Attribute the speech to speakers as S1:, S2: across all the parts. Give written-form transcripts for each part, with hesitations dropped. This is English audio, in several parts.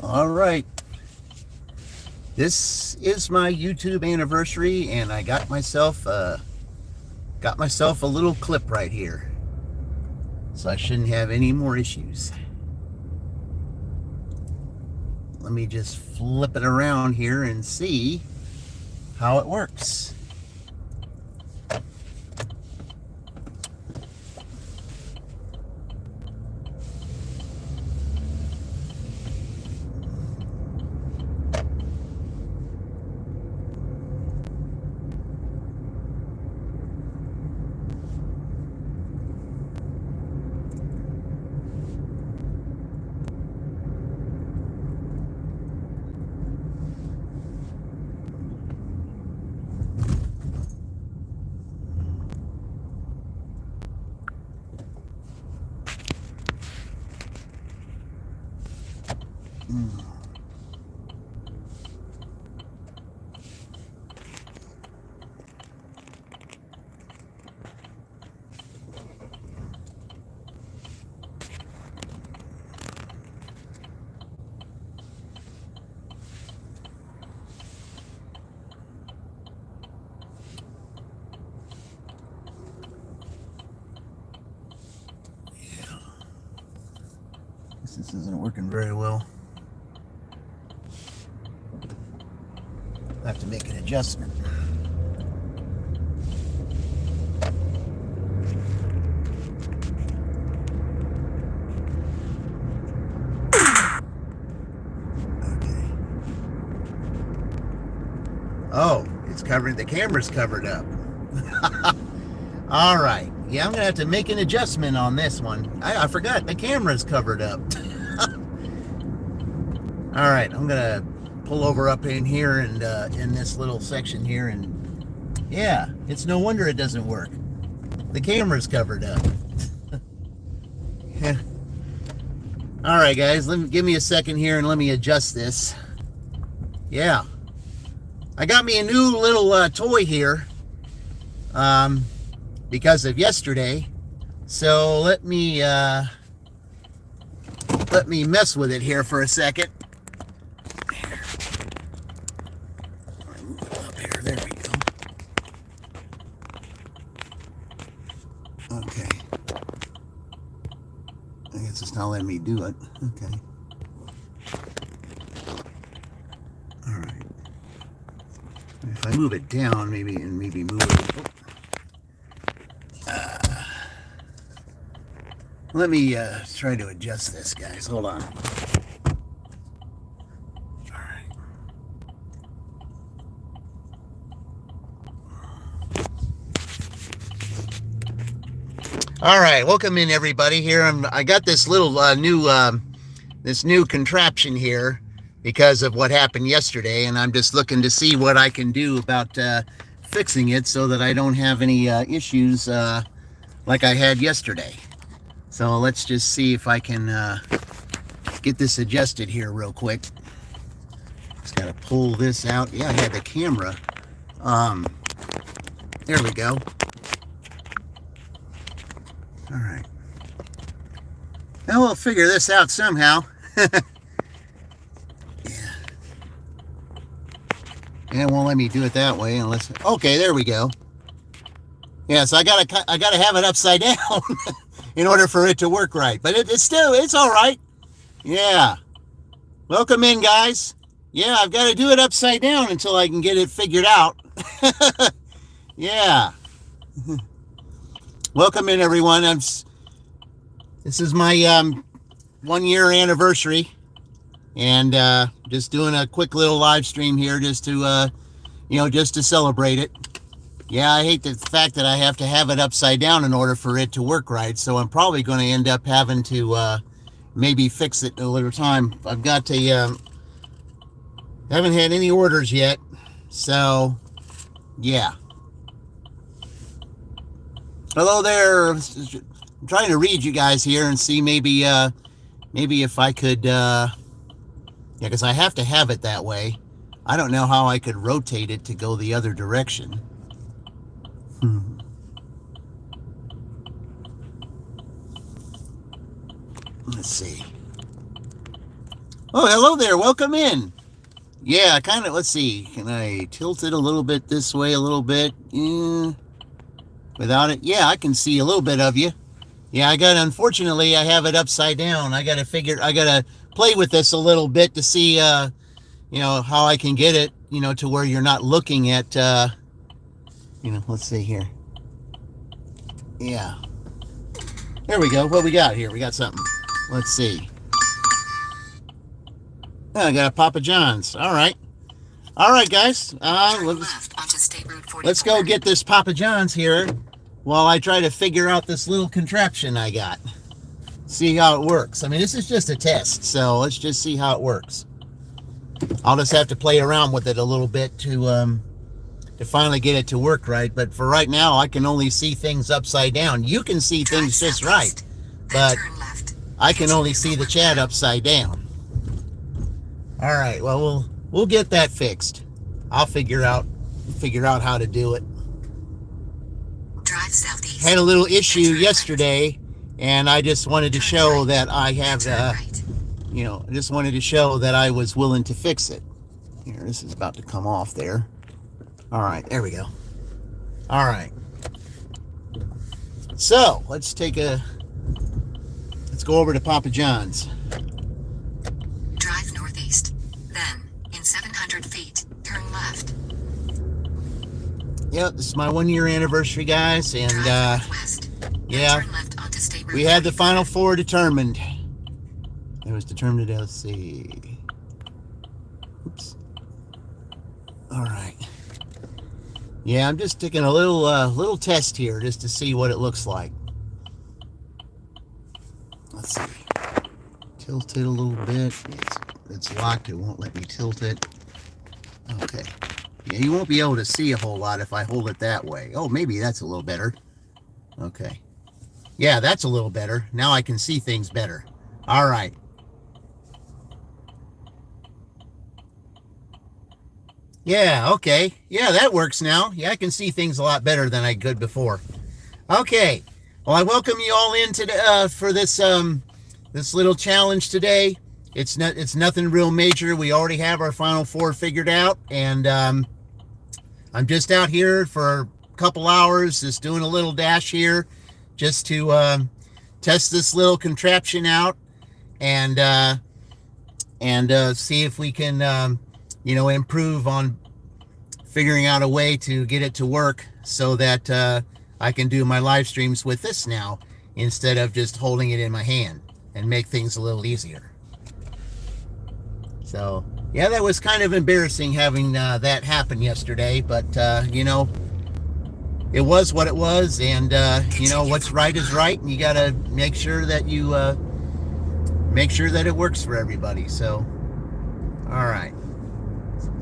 S1: All right. This is my YouTube anniversary, and I got myself a little clip right here, so I shouldn't have any more issues. Let me just flip it around here and see how it works. This isn't working very well. I have to make an adjustment. Okay. Oh, it's covered. The camera's covered up. All right. Yeah, I'm gonna have to make an adjustment on this one. I forgot the camera's covered up. All right, I'm gonna pull over up in here and in this little section here, and yeah, it's no wonder it doesn't work. The camera's covered up. Yeah. All right, guys, give me a second here and let me adjust this. Yeah, I got me a new little toy here because of yesterday. So let me mess with it here for a second. Up here, there we go. Okay. I guess it's not letting me do it. Okay. All right. If I move it down, maybe move it. Let me try to adjust this, guys. Hold on. All right, welcome in everybody. Here I got this little new contraption here because of what happened yesterday, and I'm just looking to see what I can do about fixing it so that I don't have any issues like I had yesterday. So let's just see if I can get this adjusted here real quick. Just gotta pull this out. Yeah, I had the camera. There we go. All right. Now we'll figure this out somehow. Yeah. And it won't let me do it that way unless. Okay, there we go. Yeah, so I gotta have it upside down in order for it to work right. But it's all right. Yeah. Welcome in, guys. Yeah, I've got to do it upside down until I can get it figured out. Yeah. Welcome in, everyone. This is my 1-year anniversary, and just doing a quick little live stream here, just to just to celebrate it. Yeah, I hate the fact that I have to have it upside down in order for it to work right. So I'm probably going to end up having to maybe fix it a little time. I've got to. Haven't had any orders yet, so yeah. Hello there. I'm trying to read you guys here and see maybe if I could, because I have to have it that way. I don't know how I could rotate it to go the other direction. Let's see. Oh, hello there. Welcome in. Yeah, kind of. Let's see. Can I tilt it a little bit this way, a little bit? Without it? Yeah, I can see a little bit of you. Yeah, unfortunately, I have it upside down. I got to play with this a little bit to see, how I can get it, to where you're not looking at, let's see here. Yeah. There we go. What we got here? We got something. Let's see. Oh, I got a Papa John's. All right. All right, guys. Let's go get this Papa John's here while I try to figure out this little contraption I got. See how it works. I mean, this is just a test, so let's just see how it works. I'll just have to play around with it a little bit to finally get it to work right. But for right now, I can only see things upside down. You can see things just right, but I can only see the chat upside down. All right, well, we'll get that fixed. I'll figure out how to do it.
S2: Drive southeast.
S1: Had a little issue yesterday, and I just wanted to show that I have, I just wanted to show that I was willing to fix it. Here, this is about to come off there. All right, there we go. All right. So let's go over to Papa John's.
S2: Drive northeast. Then, in 700 feet, turn left.
S1: Yep, this is my 1 year anniversary, guys, and yeah, we had the final four determined. It was determined. Let's see. Oops. All right. Yeah, I'm just taking a little test here just to see what it looks like. Let's see. Tilt it a little bit. It's locked. It won't let me tilt it. Okay. Yeah, you won't be able to see a whole lot if I hold it that way. Oh, maybe that's a little better. Okay. Yeah, that's a little better. Now I can see things better. All right. Yeah, okay. Yeah, that works now. Yeah, I can see things a lot better than I could before. Okay. Well, I welcome you all in today for this this little challenge today. It's nothing real major. We already have our final four figured out, and I'm just out here for a couple hours, just doing a little dash here, just to test this little contraption out, and see if we can improve on figuring out a way to get it to work so that I can do my live streams with this now instead of just holding it in my hand, and make things a little easier. So yeah, that was kind of embarrassing having that happen yesterday, but it was what it was, and what's right is right, and you gotta make sure that it works for everybody. So all right,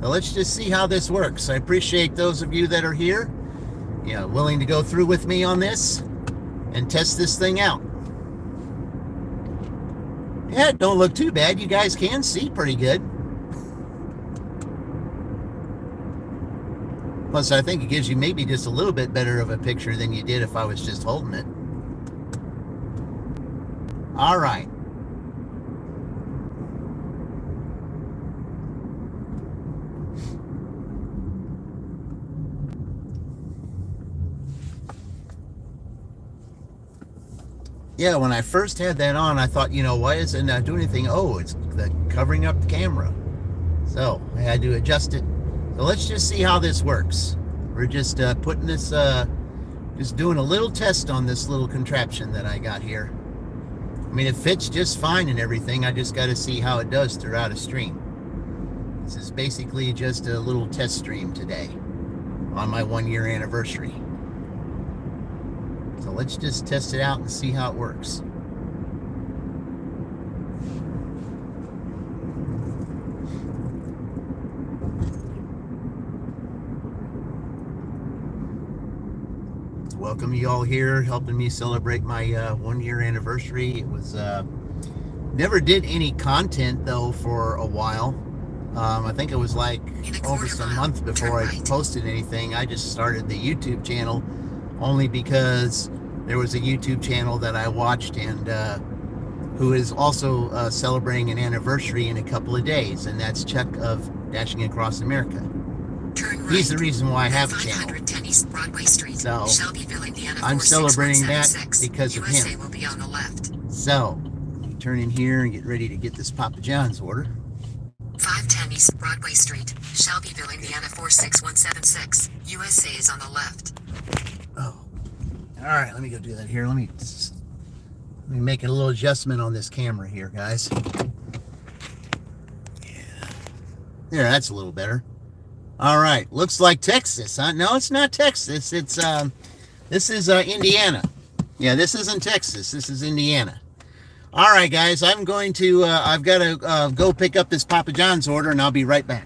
S1: so let's just see how this works. I appreciate those of you that are here, willing to go through with me on this and test this thing out. Yeah, it don't look too bad. You guys can see pretty good. Plus, I think it gives you maybe just a little bit better of a picture than you did if I was just holding it. All right. Yeah, when I first had that on, I thought, why isn't it doing anything? Oh, it's covering up the camera. So I had to adjust it. So let's just see how this works. We're just putting this, just doing a little test on this little contraption that I got here. I mean, it fits just fine and everything. I just got to see how it does throughout a stream. This is basically just a little test stream today on my 1 year anniversary. So let's just test it out and see how it works. Welcome you all here, helping me celebrate my 1 year anniversary. It was never did any content though for a while. I think it was like almost a month before I posted anything. I just started the YouTube channel only because there was a YouTube channel that I watched, and who is also celebrating an anniversary in a couple of days, and that's Chuck of Dashing Across America.
S2: Turn right.
S1: He's the reason why I have a channel.
S2: 510 East Broadway Street,
S1: So,
S2: Shelbyville, Indiana.
S1: I'm celebrating that
S2: 46176.
S1: because of
S2: USA
S1: him.
S2: will be on the left.
S1: So, let me turn in here and get ready to get this Papa John's order.
S2: 510 East Broadway Street, Shelbyville, Indiana 46176. USA is on the left.
S1: Oh, all right. Let me go do that here. Let me make a little adjustment on this camera here, guys. Yeah, there. That's a little better. All right. Looks like Texas, huh? No, it's not Texas. It's this is Indiana. Yeah, this isn't Texas. This is Indiana. All right, guys. I'm going to. I've got to go pick up this Papa John's order, and I'll be right back.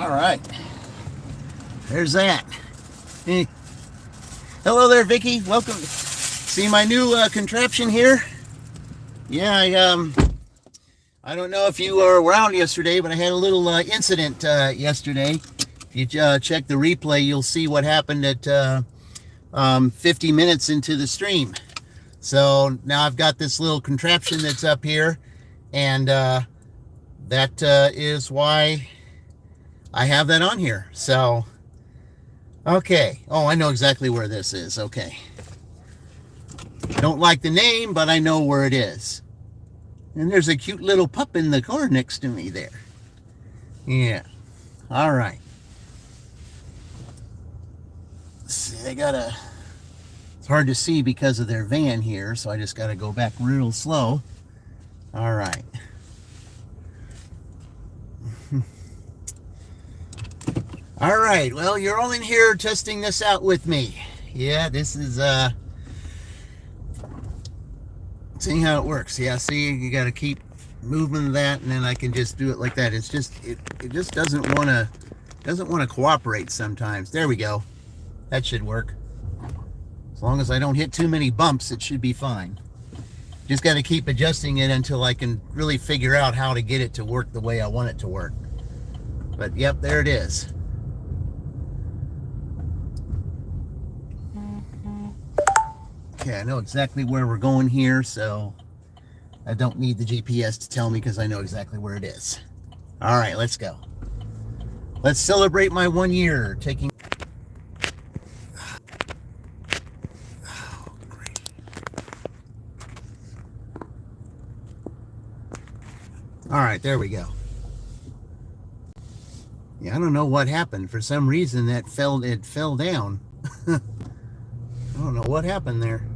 S1: All right. There's that. Eh. Hello there, Vicky. Welcome. See my new contraption here? Yeah, I don't know if you were around yesterday, but I had a little incident yesterday. If you check the replay, you'll see what happened at 50 minutes into the stream. So now I've got this little contraption that's up here, and that is why I have that on here. So, okay. Oh, I know exactly where this is. Okay. Don't like the name, but I know where it is. And there's a cute little pup in the car next to me there. Yeah. All right. Let's see, it's hard to see because of their van here, so I just got to go back real slow. All right. All right, well, you're all in here testing this out with me. Yeah, this is, seeing how it works. Yeah, see, you got to keep moving that, and then I can just do it like that. It's just, it just doesn't want to cooperate sometimes. There we go. That should work. As long as I don't hit too many bumps, it should be fine. Just got to keep adjusting it until I can really figure out how to get it to work the way I want it to work. But, yep, there it is. Okay, I know exactly where we're going here, so I don't need the GPS to tell me because I know exactly where it is. All right, let's go. Let's celebrate my 1 year taking... Oh, great. All right, there we go. Yeah, I don't know what happened. For some reason, it fell down. I don't know what happened there.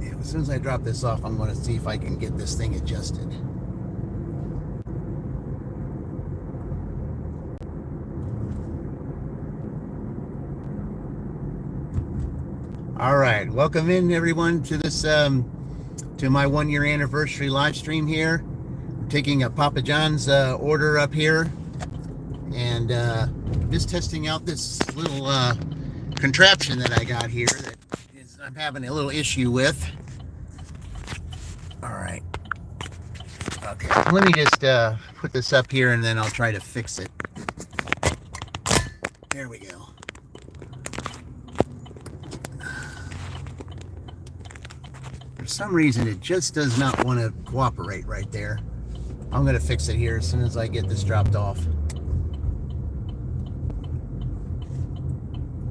S1: Yeah, as soon as I drop this off, I'm going to see if I can get this thing adjusted. All right, welcome in everyone to this to my 1 year anniversary live stream here. We're taking a Papa John's order up here, and just testing out this little contraption that I got here that I'm having a little issue with. All right. Okay, let me just put this up here and then I'll try to fix it. There we go. For some reason, it just does not want to cooperate right there. I'm going to fix it here as soon as I get this dropped off.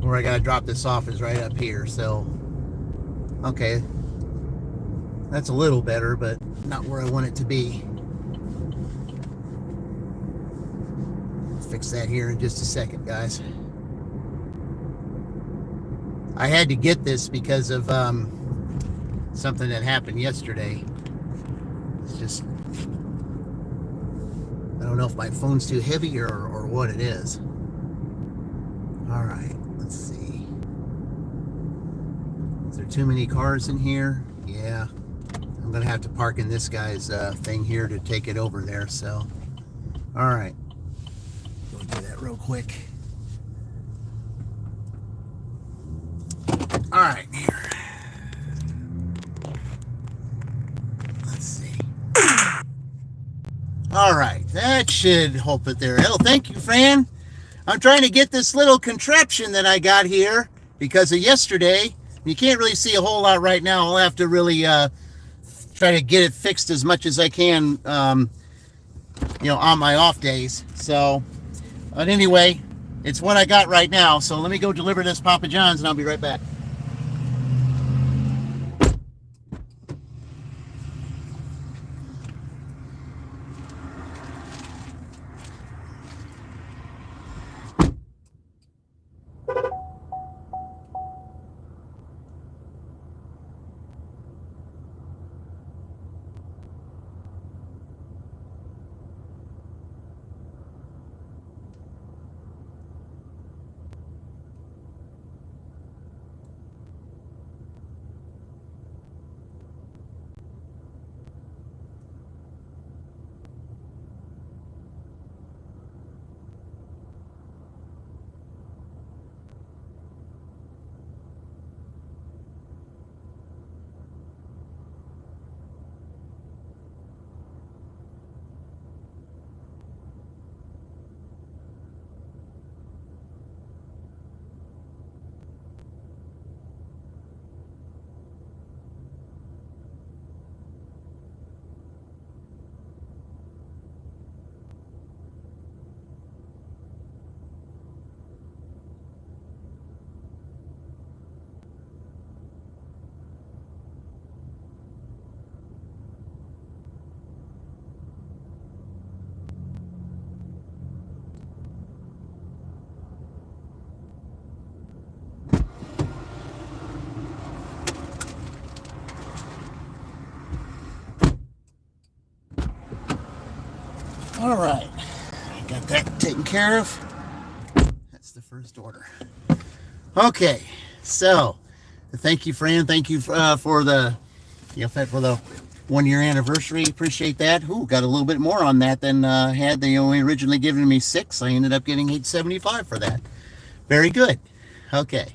S1: Where I got to drop this off is right up here, so okay. That's a little better, but not where I want it to be. Fix that here in just a second, guys. I had to get this because of something that happened yesterday. It's just, I don't know if my phone's too heavy or what it is. All right, let's see. Is there too many cars in here? Yeah. I'm gonna have to park in this guy's thing here to take it over there, so. All right. Go do that real quick. All right, here. Let's see. All right, that should hold it there. Oh, thank you, Fran. I'm trying to get this little contraption that I got here because of yesterday. You can't really see a whole lot right now. I'll have to really try to get it fixed as much as I can, you know, on my off days. So, but anyway, it's what I got right now. So let me go deliver this Papa John's and I'll be right back. All right, got that taken care of. That's the first order. Okay, so thank you, Fran. Thank you for the for the 1-year anniversary. Appreciate that. Ooh, got a little bit more on that than had. They only originally given me 6. I ended up getting $8.75 for that. Very good. Okay.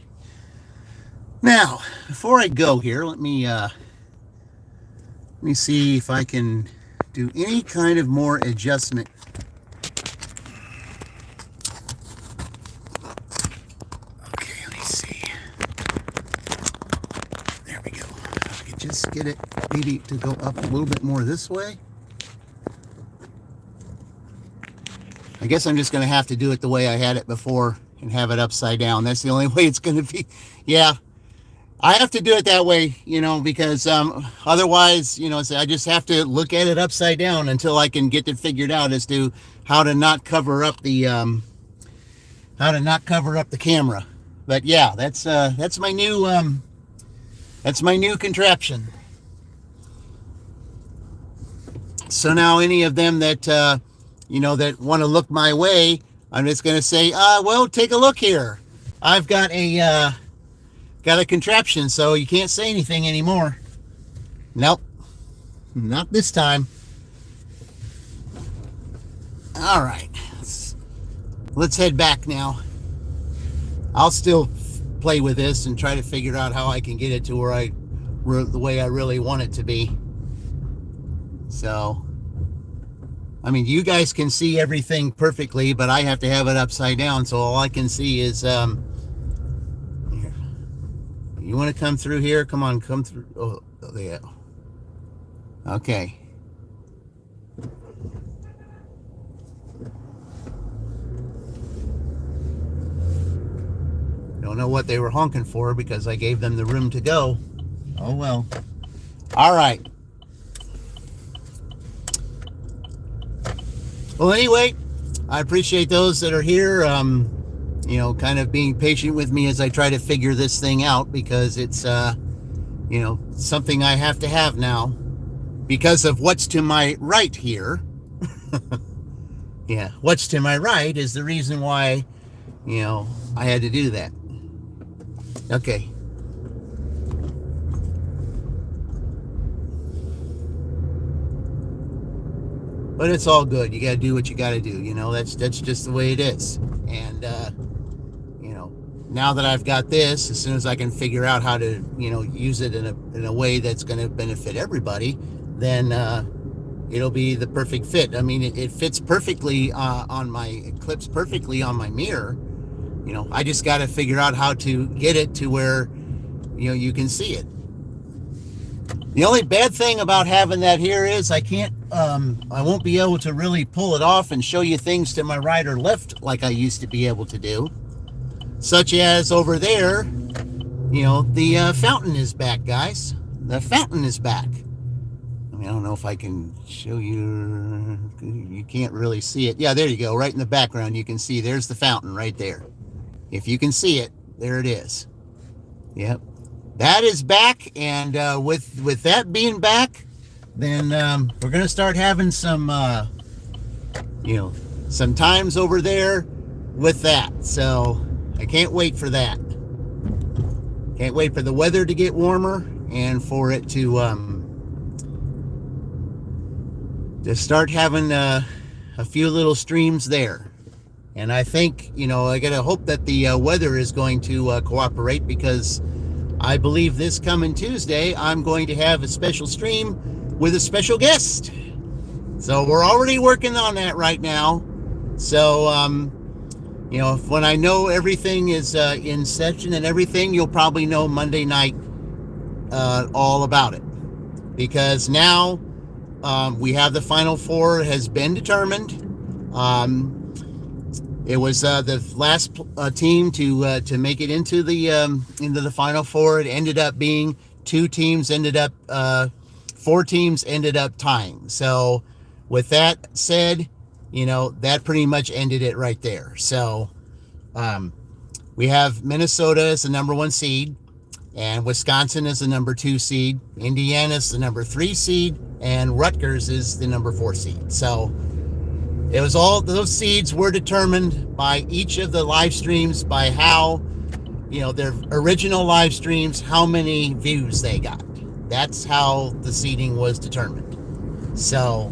S1: Now, before I go here, let me see if I can do any kind of more adjustment. Okay, let me see. There we go. If I could just get it maybe to go up a little bit more this way. I guess I'm just going to have to do it the way I had it before and have it upside down. That's the only way it's going to be. Yeah. I have to do it that way, because otherwise, I just have to look at it upside down until I can get it figured out as to how to not cover up the camera. But yeah, that's my new contraption. So now any of them that that want to look my way, I'm just going to say, well, take a look here. I've got a contraption, so you can't say anything anymore. Nope, not this time. All right, let's head back now. I'll still play with this and try to figure out how I can get it to the way I really want it to be. So, I mean, you guys can see everything perfectly, but I have to have it upside down, so all I can see is you want to come through here? Come on, come through. Oh, yeah. Okay. Don't know what they were honking for because I gave them the room to go. Oh, well. All right. Well, anyway, I appreciate those that are here. Kind of being patient with me as I try to figure this thing out, because it's, something I have to have now because of what's to my right here. Yeah, what's to my right is the reason why, I had to do that. Okay. But it's all good. You got to do what you got to do. That's just the way it is. And, now that I've got this, as soon as I can figure out how to, use it in a way that's going to benefit everybody, then it'll be the perfect fit. I mean, it fits perfectly it clips perfectly on my mirror. I just got to figure out how to get it to where, you can see it. The only bad thing about having that here is I won't be able to really pull it off and show you things to my right or left like I used to be able to do. Such as over there, the fountain is back, guys. The fountain is back. I mean, I don't know if I can show you. You can't really see it. Yeah, there you go. Right in the background, you can see there's the fountain right there. If you can see it, there it is. Yep. That is back, and with that being back, then we're going to start having some times over there with that. So I can't wait for that. Can't wait for the weather to get warmer and for it to start having a few little streams there. And I think, I got to hope that the weather is going to cooperate, because I believe this coming Tuesday, I'm going to have a special stream with a special guest. So we're already working on that right now. So, when I know everything is in session and everything, you'll probably know Monday night all about it. Because now we have the Final Four has been determined. It was the last team to make it into the Final Four. It ended up being 4 teams ended up tying. So with that said, that pretty much ended it right there. So we have Minnesota as the number 1 seed, and Wisconsin is the number 2 seed. Indiana is the number 3 seed, and Rutgers is the number 4 seed. So It was all those seeds were determined by each of the live streams by how, their original live streams, how many views they got. That's how the seeding was determined. So,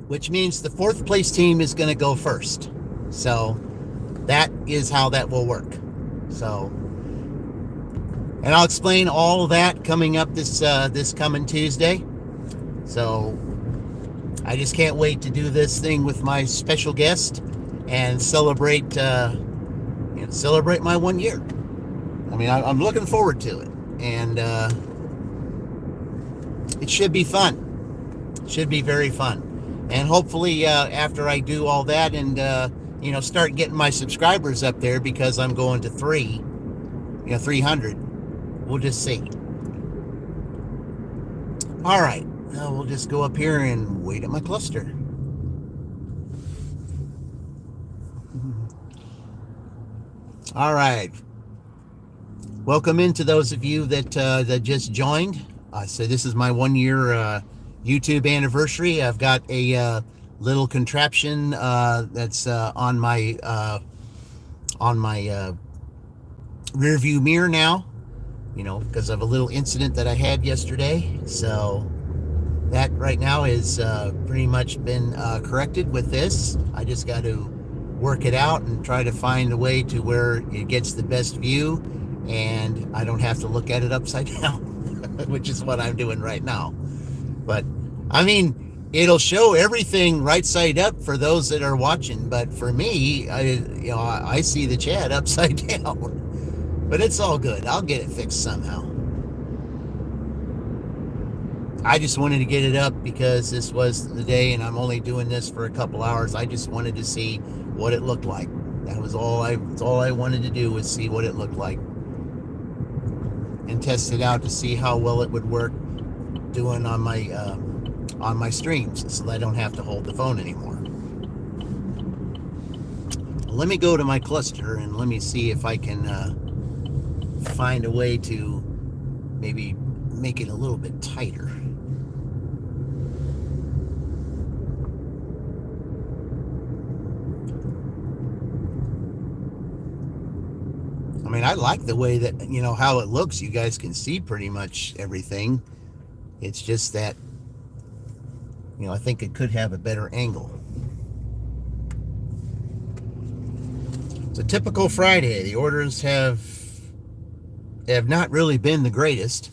S1: which means the fourth place team is going to go first. So that is how that will work. So, and I'll explain all of that coming up this coming Tuesday. So I just can't wait to do this thing with my special guest and celebrate my 1 year. I mean, I'm looking forward to it, and it should be fun. It should be very fun, and hopefully after I do all that and start getting my subscribers up there, because I'm going to 300. We'll just see. All right, now we'll just go up here and wait at my cluster. All right. Welcome into those of you that just joined. So this is my 1 year YouTube anniversary. I've got a little contraption that's on my rear view mirror now, because of a little incident that I had yesterday. So that right now is pretty much been corrected with this. I just got to work it out and try to find a way to where it gets the best view and I don't have to look at it upside down, which is what I'm doing right now. But I mean, it'll show everything right side up for those that are watching, but for me, I see the chat upside down. But it's all good. I'll get it fixed somehow. I just wanted to get it up because this was the day and I'm only doing this for a couple hours. I just wanted to see what it looked like. That was all I wanted to do, was see what it looked like and test it out to see how well it would work doing on my streams, so that I don't have to hold the phone anymore. Let me go to my cluster and let me see if I can find a way to maybe make it a little bit tighter. I mean, I like the way that, how it looks. You guys can see pretty much everything. It's just that, I think it could have a better angle. It's a typical Friday. The orders have not really been the greatest.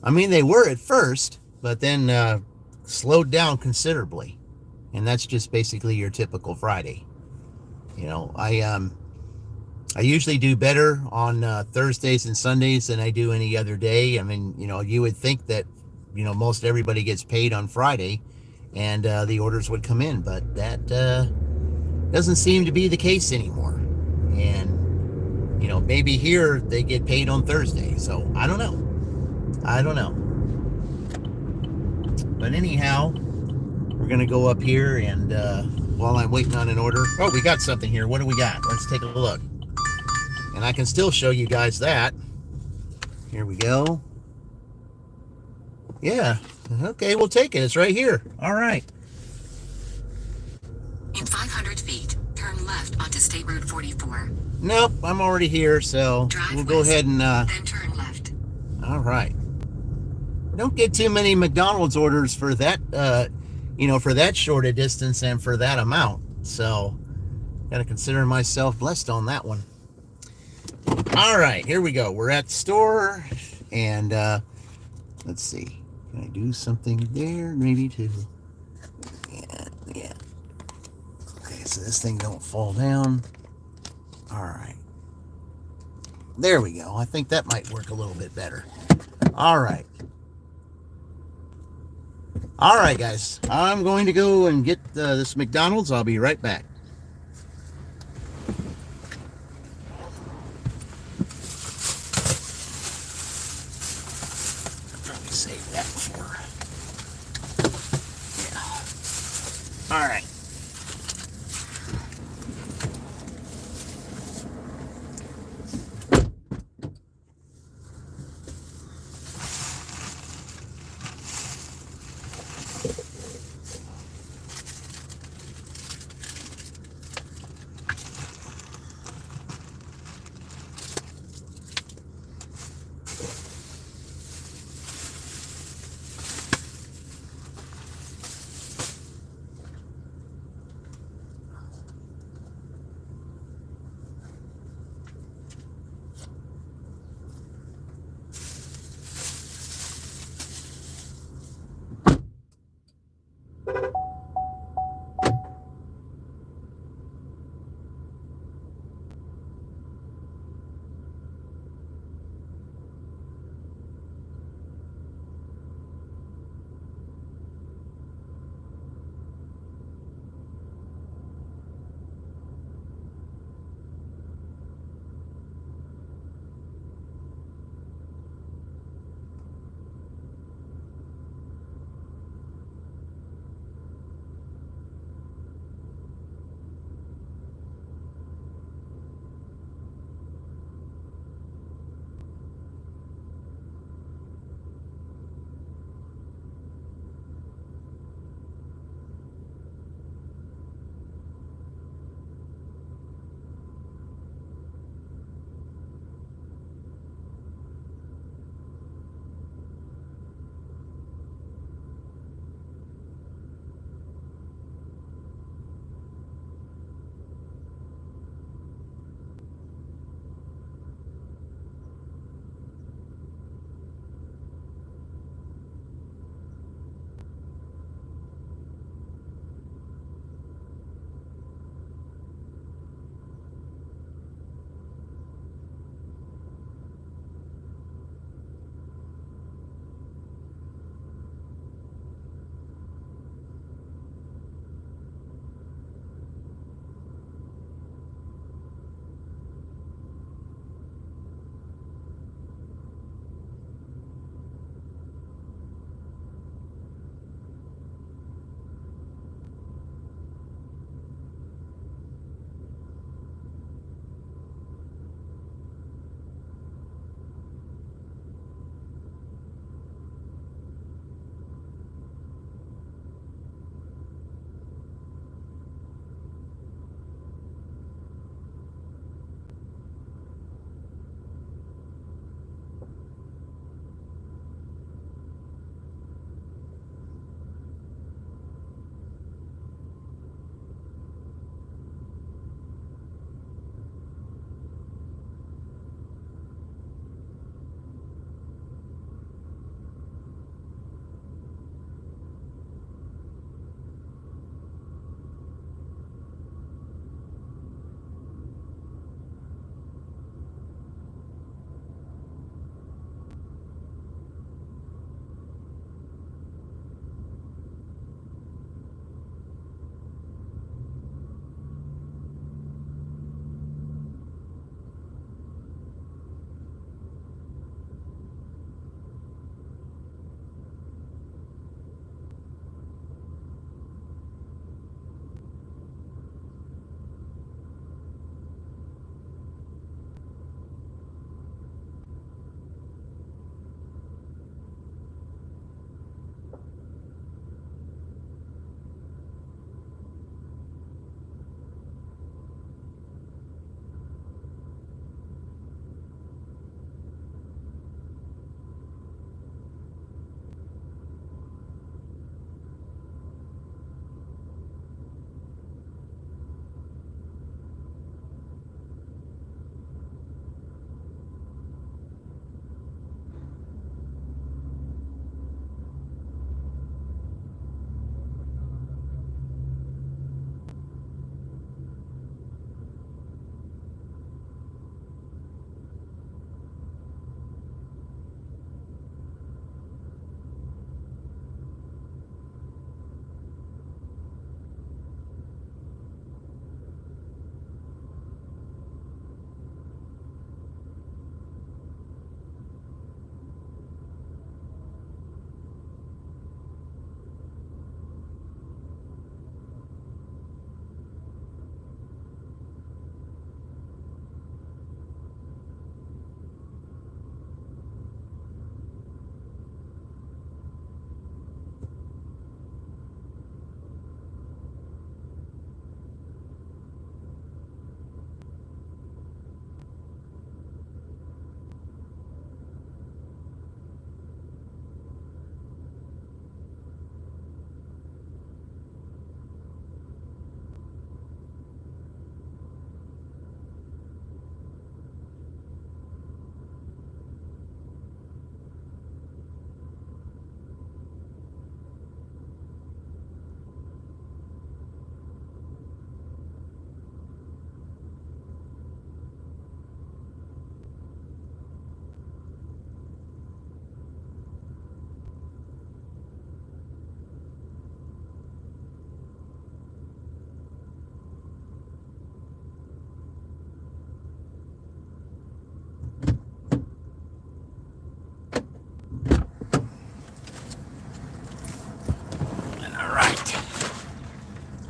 S1: I mean, they were at first, but then slowed down considerably. And that's just basically your typical Friday. I usually do better on Thursdays and Sundays than I do any other day. I mean, you would think that, most everybody gets paid on Friday and the orders would come in, but that doesn't seem to be the case anymore. And, maybe here they get paid on Thursday. So I don't know. But anyhow, we're going to go up here and while I'm waiting on an order. Oh, we got something here. What do we got? Let's take a look. And I can still show you guys that. Here we go. Yeah. Okay, we'll take it. It's right here. All right.
S2: In 500 feet, turn left onto State Route 44.
S1: Nope, I'm already here, so
S2: Drive
S1: we'll go ahead and...
S2: then turn left.
S1: All right. Don't get too many McDonald's orders for that, for that short a distance and for that amount. So, got to consider myself blessed on that one. All right, here we go. We're at the store, and let's see. Can I do something there? Maybe to... Yeah. Okay, so this thing don't fall down. All right. There we go. I think that might work a little bit better. All right. All right, guys. I'm going to go and get this McDonald's. I'll be right back. Probably save that for... Yeah. All right.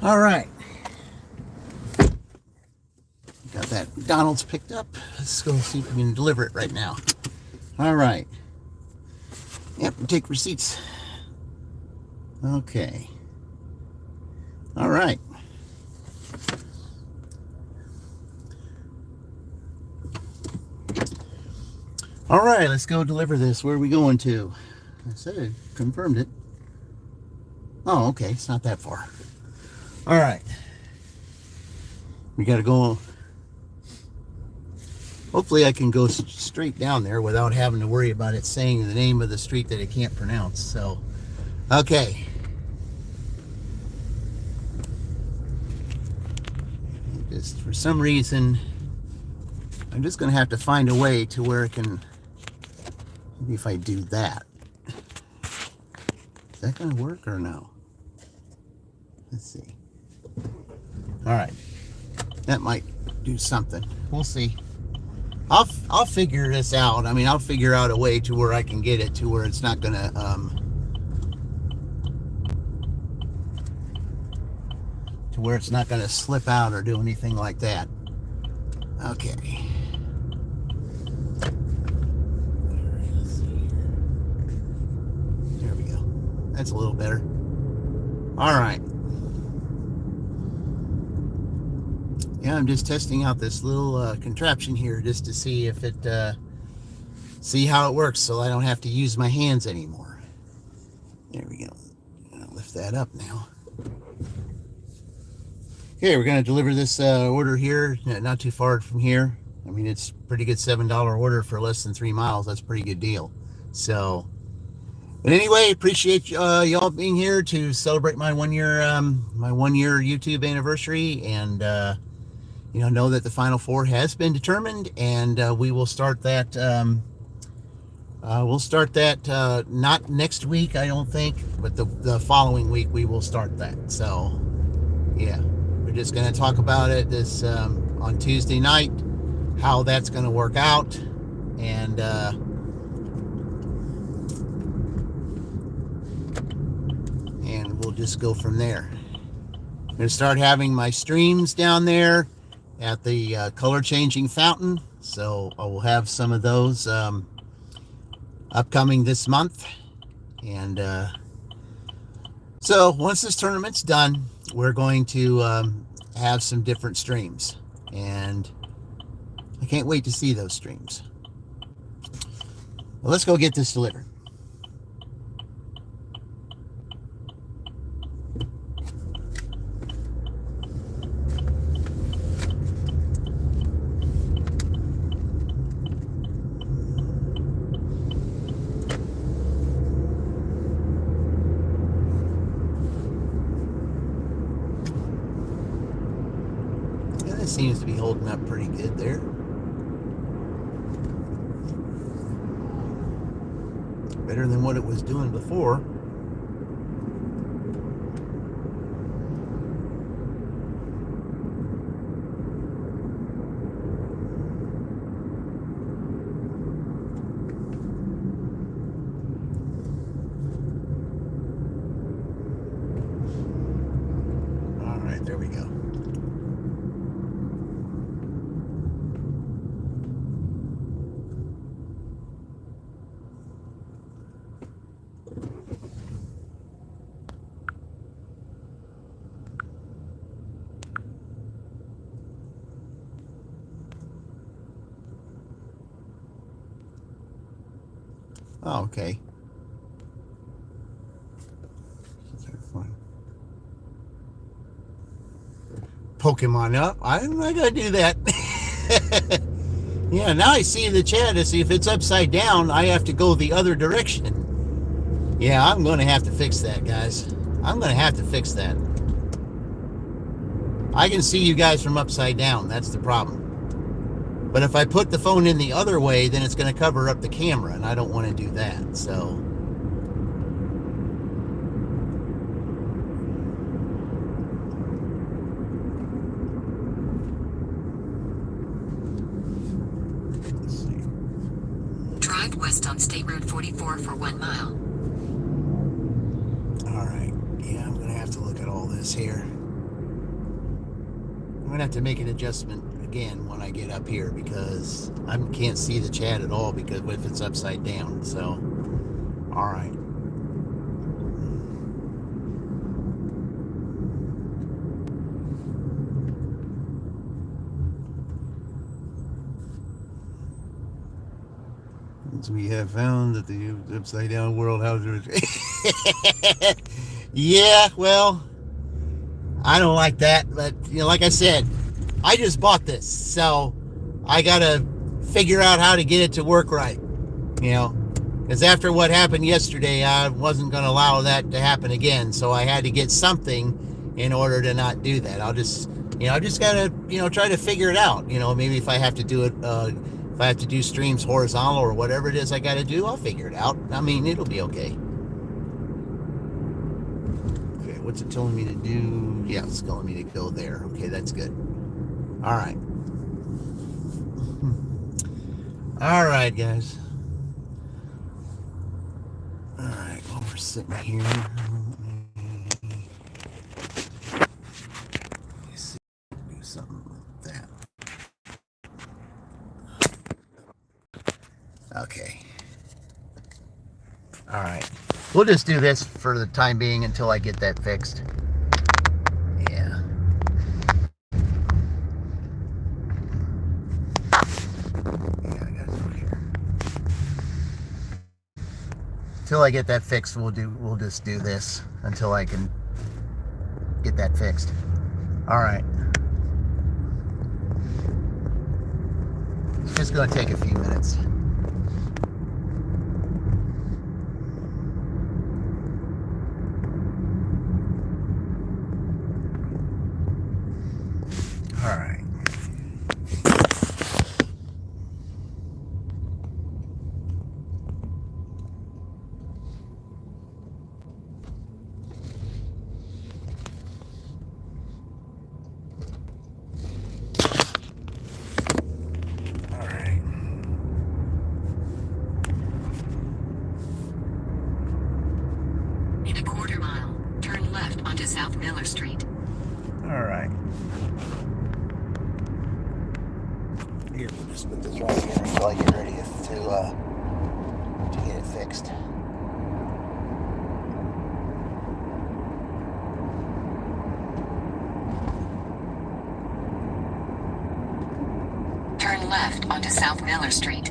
S1: All right. Got that McDonald's picked up. Let's go see if we can deliver it right now. All right. Yep, take receipts. Okay. All right. All right, let's go deliver this. Where are we going to? I said I confirmed it. Oh, okay. It's not that far. All right. We got to go. Hopefully I can go straight down there without having to worry about it saying the name of the street that it can't pronounce. So, okay. Just for some reason, I'm just going to have to find a way to where it can, maybe if I do that. Is that going to work or no? Let's see. All right. That might do something. We'll see. I'll figure this out. I mean, I'll figure out a way to where I can get it to where it's not gonna slip out or do anything like that. Okay. All right, let's see here. There we go. That's a little better. All right. Yeah, I'm just testing out this little contraption here just to see if it, see how it works so I don't have to use my hands anymore. There we go. I'll lift that up now. Okay, we're going to deliver this order here, not too far from here. I mean, it's a pretty good $7 order for less than 3 miles. That's a pretty good deal. So, but anyway, appreciate y'all being here to celebrate my 1 year YouTube anniversary, and know that the Final Four has been determined, and we will start that. We'll start that not next week, I don't think, but the following week we will start that. So, yeah, we're just going to talk about it this on Tuesday night, how that's going to work out, and we'll just go from there. I'm going to start having my streams down there at the color changing fountain, so I will have some of those upcoming this month. And so once this tournament's done, we're going to have some different streams, and I can't wait to see those streams. Well, let's go get this delivered. Seems to be holding up pretty good there. Better than what it was doing before. All right, there we go. Oh, okay. Pokemon up. I'm not gonna do that. Yeah, now I see the chat to see if it's upside down. I have to go the other direction. Yeah, I'm gonna have to fix that, guys. I'm gonna have to fix that. I can see you guys from upside down. That's the problem. But if I put the phone in the other way, then it's going to cover up the camera, and I don't want to do that. So, let's see.
S2: Drive west on State Road 44 for 1 mile.
S1: All right. Yeah, I'm going to have to look at all this here. I'm gonna have to make an adjustment again when I get up here because I can't see the chat at all because if it's upside down. So, all right. We have found that the upside down world houses. Yeah, well, I don't like that, but like I said, I just bought this, so I gotta figure out how to get it to work right. Because after what happened yesterday, I wasn't going to allow that to happen again, so I had to get something in order to not do that. I just gotta, try to figure it out. Maybe if I have to do it, if I have to do streams horizontal or whatever it is I got to do, I'll figure it out. I mean, it'll be okay. Okay, what's it telling me to do? Yeah, it's telling me to go there. Okay, that's good. All right. All right, guys. All right, while we're sitting here, let's see, do something with that. Okay. All right. We'll just do this for the time being until I get that fixed. Yeah. Yeah, I got it over here. Until I get that fixed, we'll just do this until I can get that fixed. All right. It's just going to take a few minutes. All right.
S2: In a quarter mile, turn left onto South Miller Street.
S1: All right. Here, we'll just put this right here until I get ready to get it fixed.
S2: Turn left onto South Miller Street.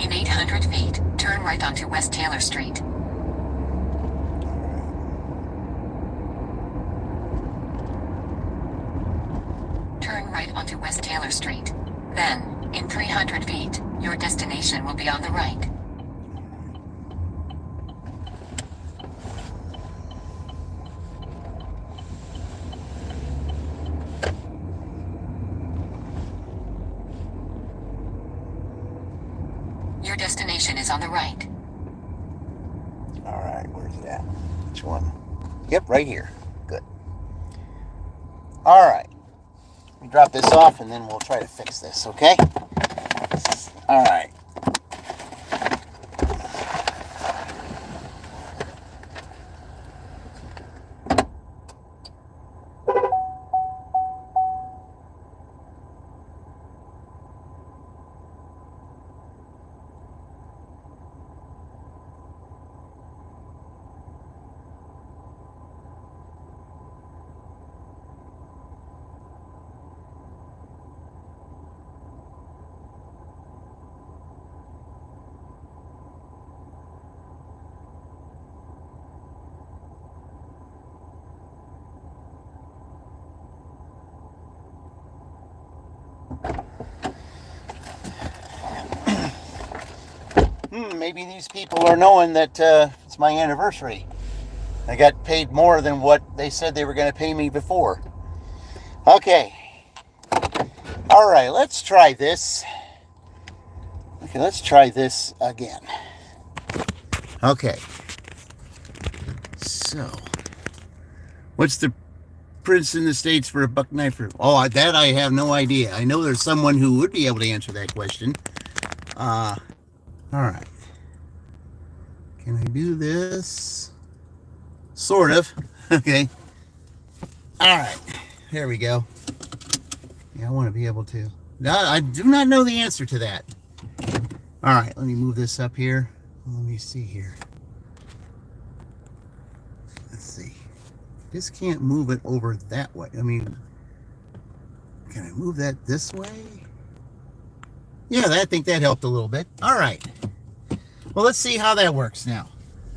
S2: In 800 feet, turn right onto West Taylor Street. Turn right onto West Taylor Street. Then, in 300 feet, your destination will be on the right. Your destination is on the right.
S1: All right, where's it at? Which one? Yep, right here. Good. All right. We drop this off and then we'll try to fix this, okay? All right. Maybe these people are knowing that it's my anniversary. I got paid more than what they said they were going to pay me before. Okay. All right, let's try this. Okay, let's try this again. Okay. So, What's the prince in the States for a buck knife? Oh, that I have no idea. I know there's someone who would be able to answer that question. All right. Can I do this? Sort of. Okay. All right. There we go. Yeah, I want to be able to. No, I do not know the answer to that. All right, let me move this up here. Let me see here. Let's see. Just can't move it over that way. I mean, can I move that this way? Yeah, I think that helped a little bit. All right. Well, let's see how that works now.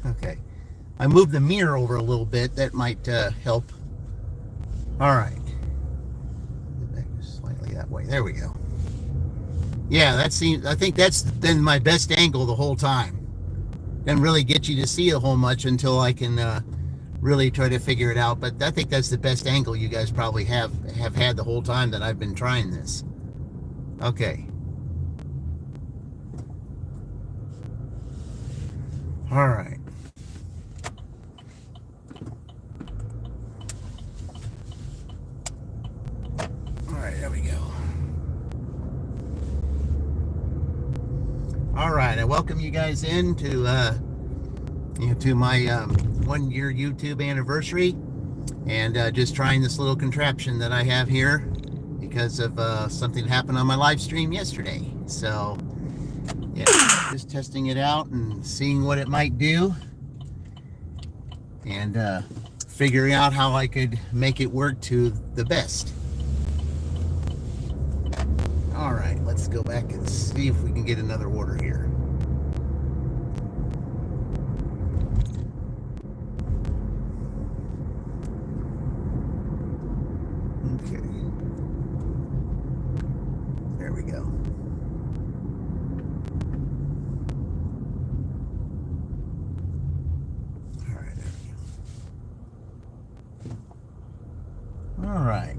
S1: Okay. I moved the mirror over a little bit. That might help. All right. Back slightly that way. There we go. Yeah, that seems. I think that's been my best angle the whole time. Didn't really get you to see a whole much until I can really try to figure it out. But I think that's the best angle you guys probably have had the whole time that I've been trying this. Okay. All right. All right, there we go. All right, I welcome you guys in to my 1 year YouTube anniversary, and just trying this little contraption that I have here because of something that happened on my live stream yesterday. So yeah, just testing it out and seeing what it might do, and figuring out how I could make it work to the best. All right, let's go back and see if we can get another order here. Okay. There we go. All right, there we go. All right.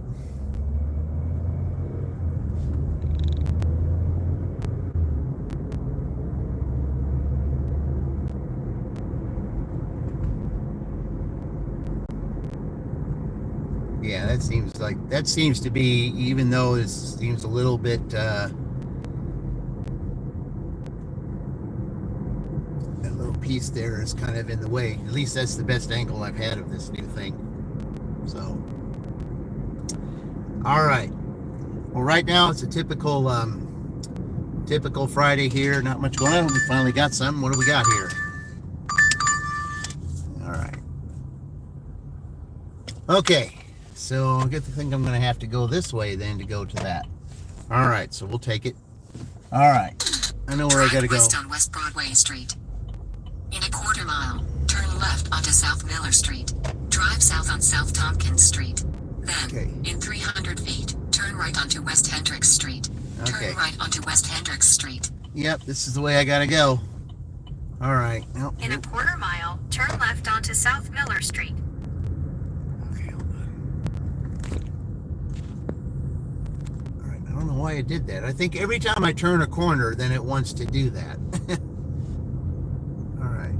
S1: Yeah, that seems to be, even though it seems a little bit that little piece there is kind of in the way. At least that's the best angle I've had of this new thing. So, all right. Well, right now it's a typical Friday here. Not much going on. We finally got some. What do we got here? All right. Okay. So I think I'm going to have to go this way then to go to that. All right, so we'll take it. All right, I know where I got to go.
S2: West on West Broadway Street. In a quarter mile, turn left onto South Miller Street. Drive south on South Tompkins Street. Then, in 300 feet, turn right onto West Hendricks Street. Turn right onto West Hendricks Street.
S1: Yep, this is the way I got to go. All right. Nope.
S3: In a quarter mile, turn left onto South Miller Street.
S1: I don't know why it did that. I think every time I turn a corner, then it wants to do that. All right.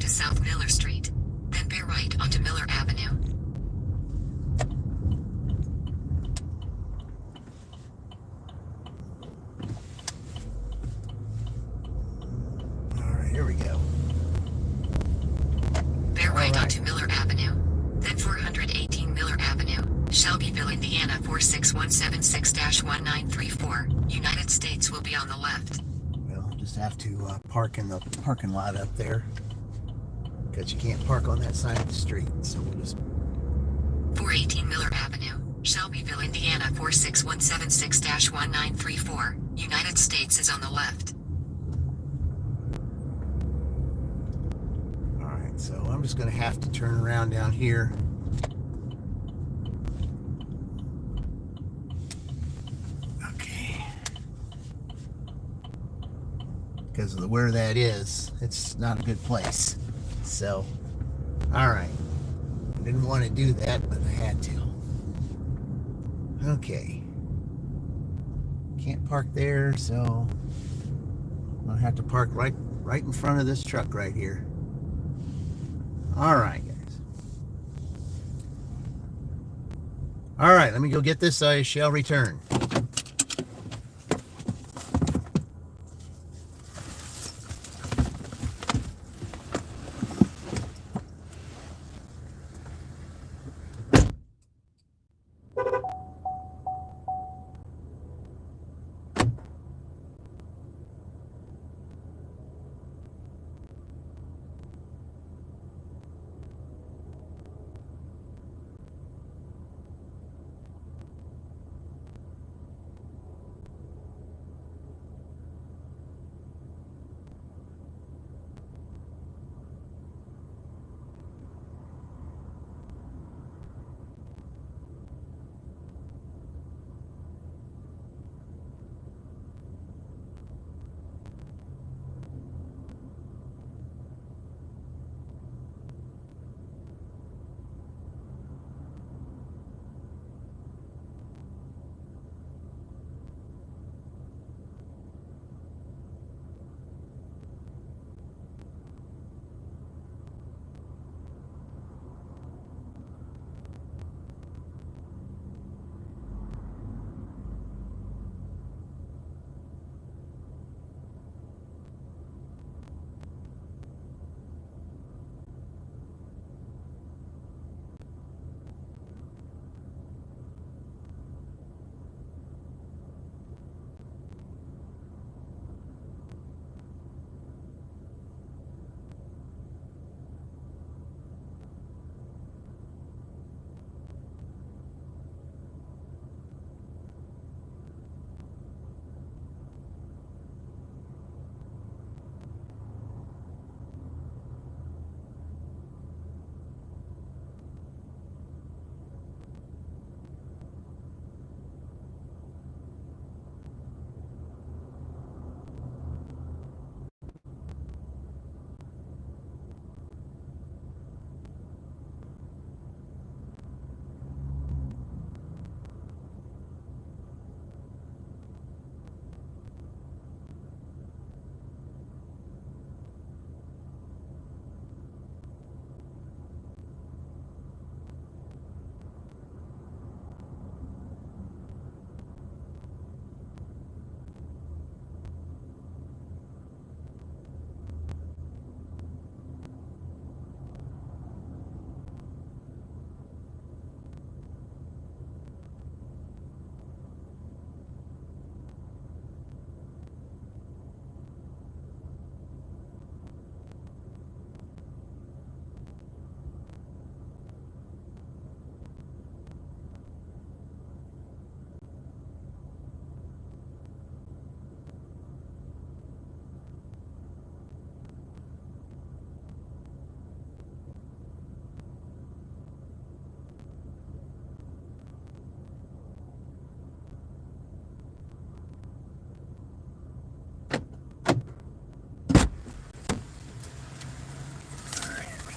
S2: South Miller Street, then bear right onto Miller Avenue.
S1: All right, here we go.
S2: Bear right onto Miller Avenue, then 418 Miller Avenue, Shelbyville, Indiana 46176-1934. United States will be on the left.
S1: Well, I'll just have to park in the parking lot up there, because you can't park on that side of the street. So we'll just
S2: 418 Miller Avenue. Shelbyville, Indiana 46176-1934. United States is on the left.
S1: All right, so I'm just going to have to turn around down here. Okay. Because of where that is, it's not a good place. So, all right. I didn't want to do that, but I had to. Okay. Can't park there, so I'm gonna have to park right in front of this truck right here. All right, guys. All right, let me go get this. I shall return.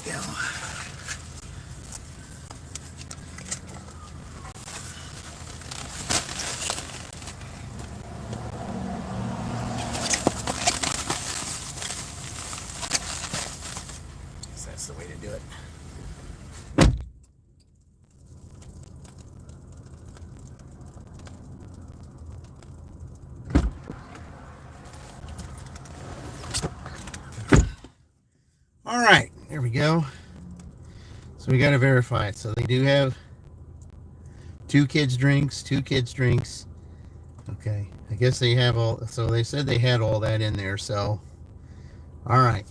S1: Go. So that's the way to do it. All right, there we go. So we got to verify it. So they do have two kids drinks. Okay, I guess they have all, so they said they had all that in there, so all right.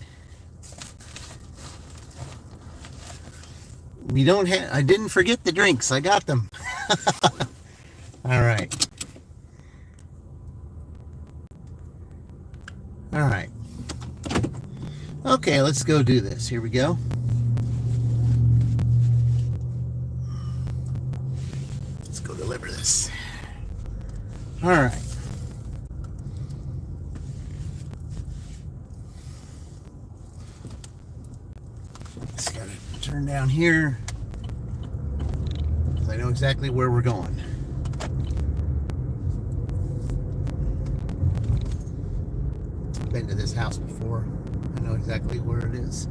S1: We don't have, I didn't forget the drinks. I got them. All right. All right. Okay, let's go do this. Here we go. Let's go deliver this. All right. Just gotta turn down here because I know exactly where we're going. I've been to this house before. I know exactly where it is.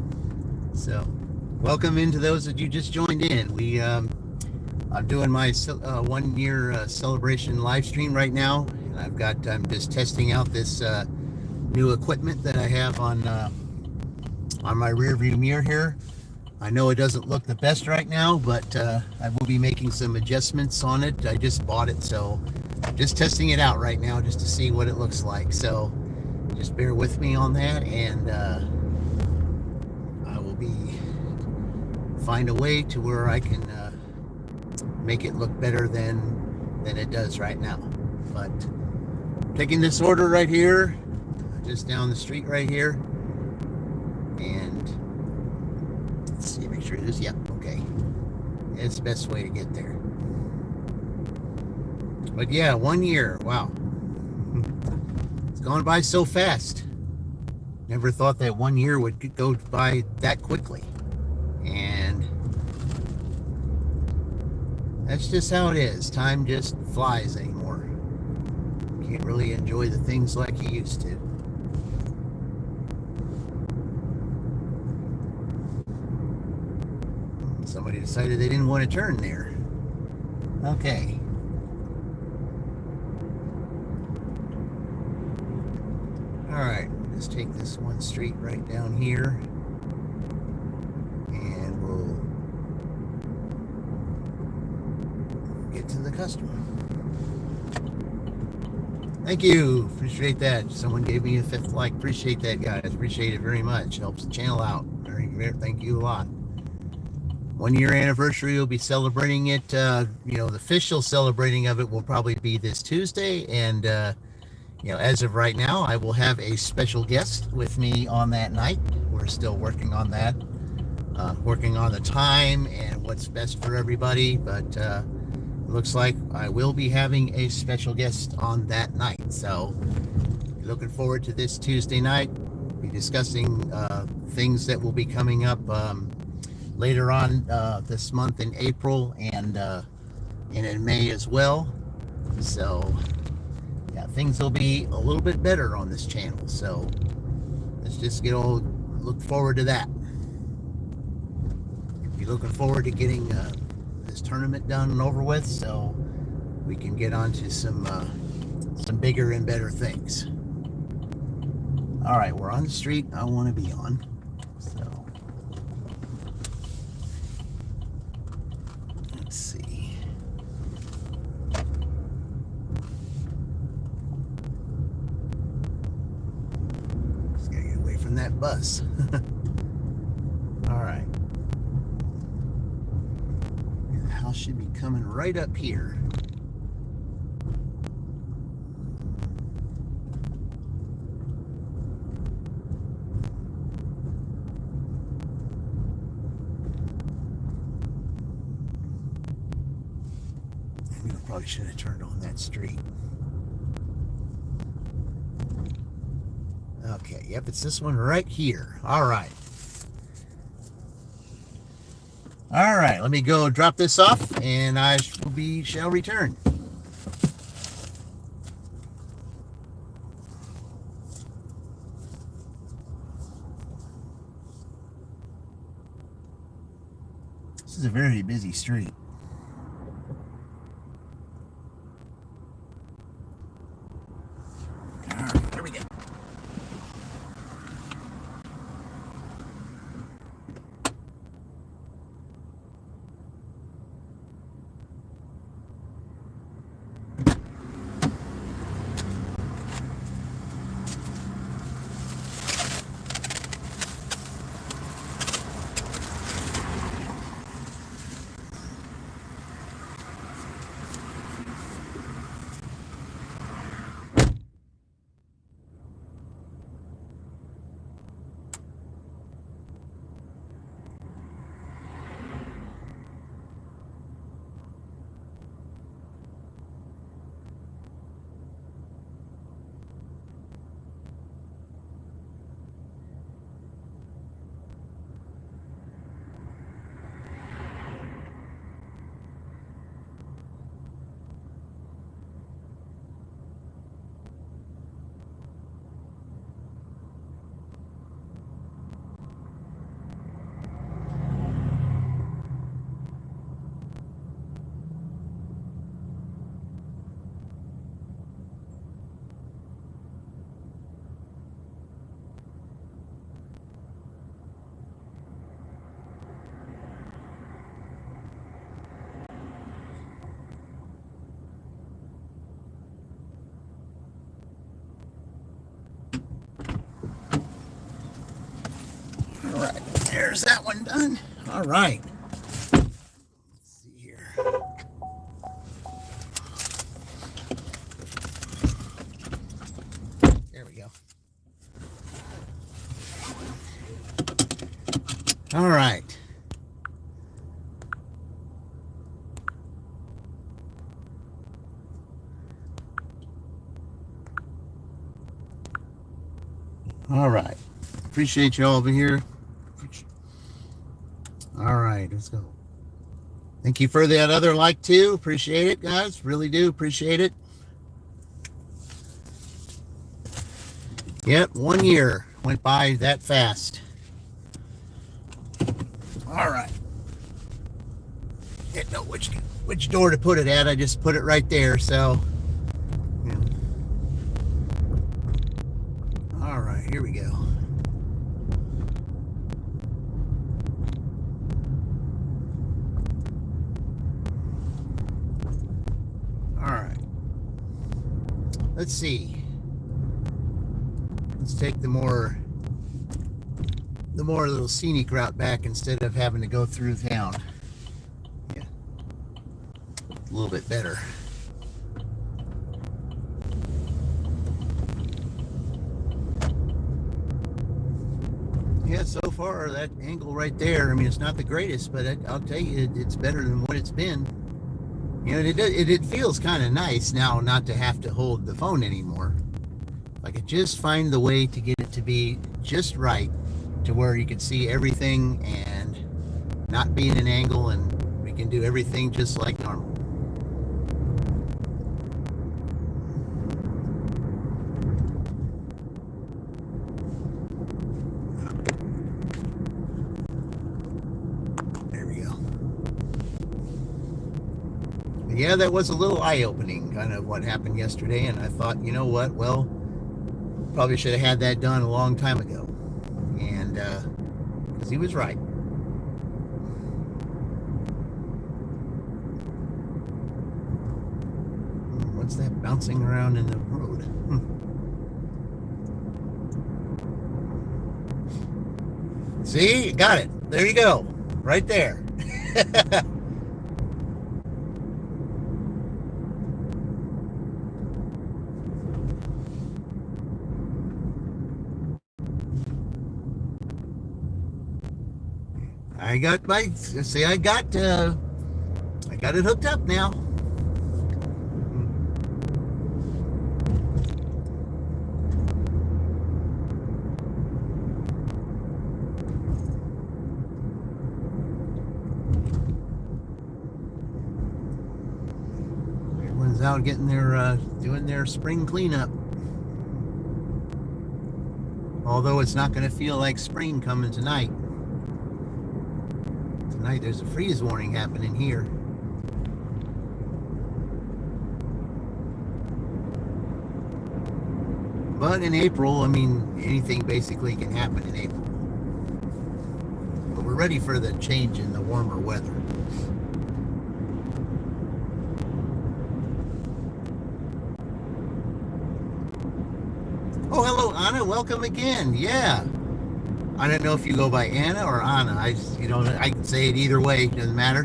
S1: So, welcome into those that you just joined in. I'm doing my 1 year celebration live stream right now. I'm just testing out this new equipment that I have on my rear view mirror here. I know it doesn't look the best right now, but I will be making some adjustments on it. I just bought it, so just testing it out right now just to see what it looks like. So just bear with me on that, and I will find a way to where I can make it look better than it does right now. But taking this order right here, just down the street right here, and let's see, make sure it is. Yep, okay. It's the best way to get there. But yeah, 1 year. Wow. It's gone by so fast. Never thought that 1 year would go by that quickly. And that's just how it is. Time just flies anymore. Can't really enjoy the things like you used to. Somebody decided they didn't want to turn there. Okay. Alright, let's take this one street right down here, and we'll get to the customer. Thank you. Appreciate that. Someone gave me a 5th like. Appreciate that, guys. Appreciate it very much. Helps the channel out. Thank you a lot. 1 year anniversary, we'll be celebrating it. The official celebrating of it will probably be this Tuesday. And, as of right now, I will have a special guest with me on that night. We're still working on that. Working on the time and what's best for everybody. But it looks like I will be having a special guest on that night. So, looking forward to this Tuesday night. Be discussing things that will be coming up later on this month in April and in May as well. So yeah, things will be a little bit better on this channel. So let's just look forward to that. Be looking forward to getting this tournament done and over with, so we can get on to some bigger and better things. All right, we're on the street I want to be on. So let's see. Just gotta get away from that bus. All right. The house should be coming right up here. Probably should have turned on that street. Okay, yep, it's this one right here. All right. All right, let me go drop this off, and I shall return. This is a very busy street. All right, there's that one done. All right. Let's see here. There we go. All right. All right. Appreciate you all over here. All right, let's go. Thank you for that other like too. Appreciate it, guys. Really do appreciate it. Yep, 1 year went by that fast. All right. Didn't know which door to put it at. I just put it right there. So, yeah. All right, here we go. All right. Let's see. Let's take the more little scenic route back instead of having to go through town. Yeah. A little bit better. Yeah, so far that angle right there, I mean, it's not the greatest, but I'll tell you, it's better than what it's been. You know, it feels kind of nice now not to have to hold the phone anymore. I could just find the way to get it to be just right to where you can see everything and not be in an angle, and we can do everything just like normal. There we go. Yeah, that was a little eye-opening, kind of what happened yesterday, and I thought, you know what, well, probably should have had that done a long time ago. And because he was right. What's that bouncing around in the road? See, got it. There you go, right there. I got my, see, I got it hooked up now. Everyone's out getting their, doing their spring cleanup. Although it's not going to feel like spring coming tonight. Tonight there's a freeze warning happening here. But in April, I mean, anything basically can happen in April. But we're ready for the change in the warmer weather. Oh, hello, Anna. Welcome again. Yeah. I don't know if you go by Anna or Anna. I can say it either way. Doesn't matter.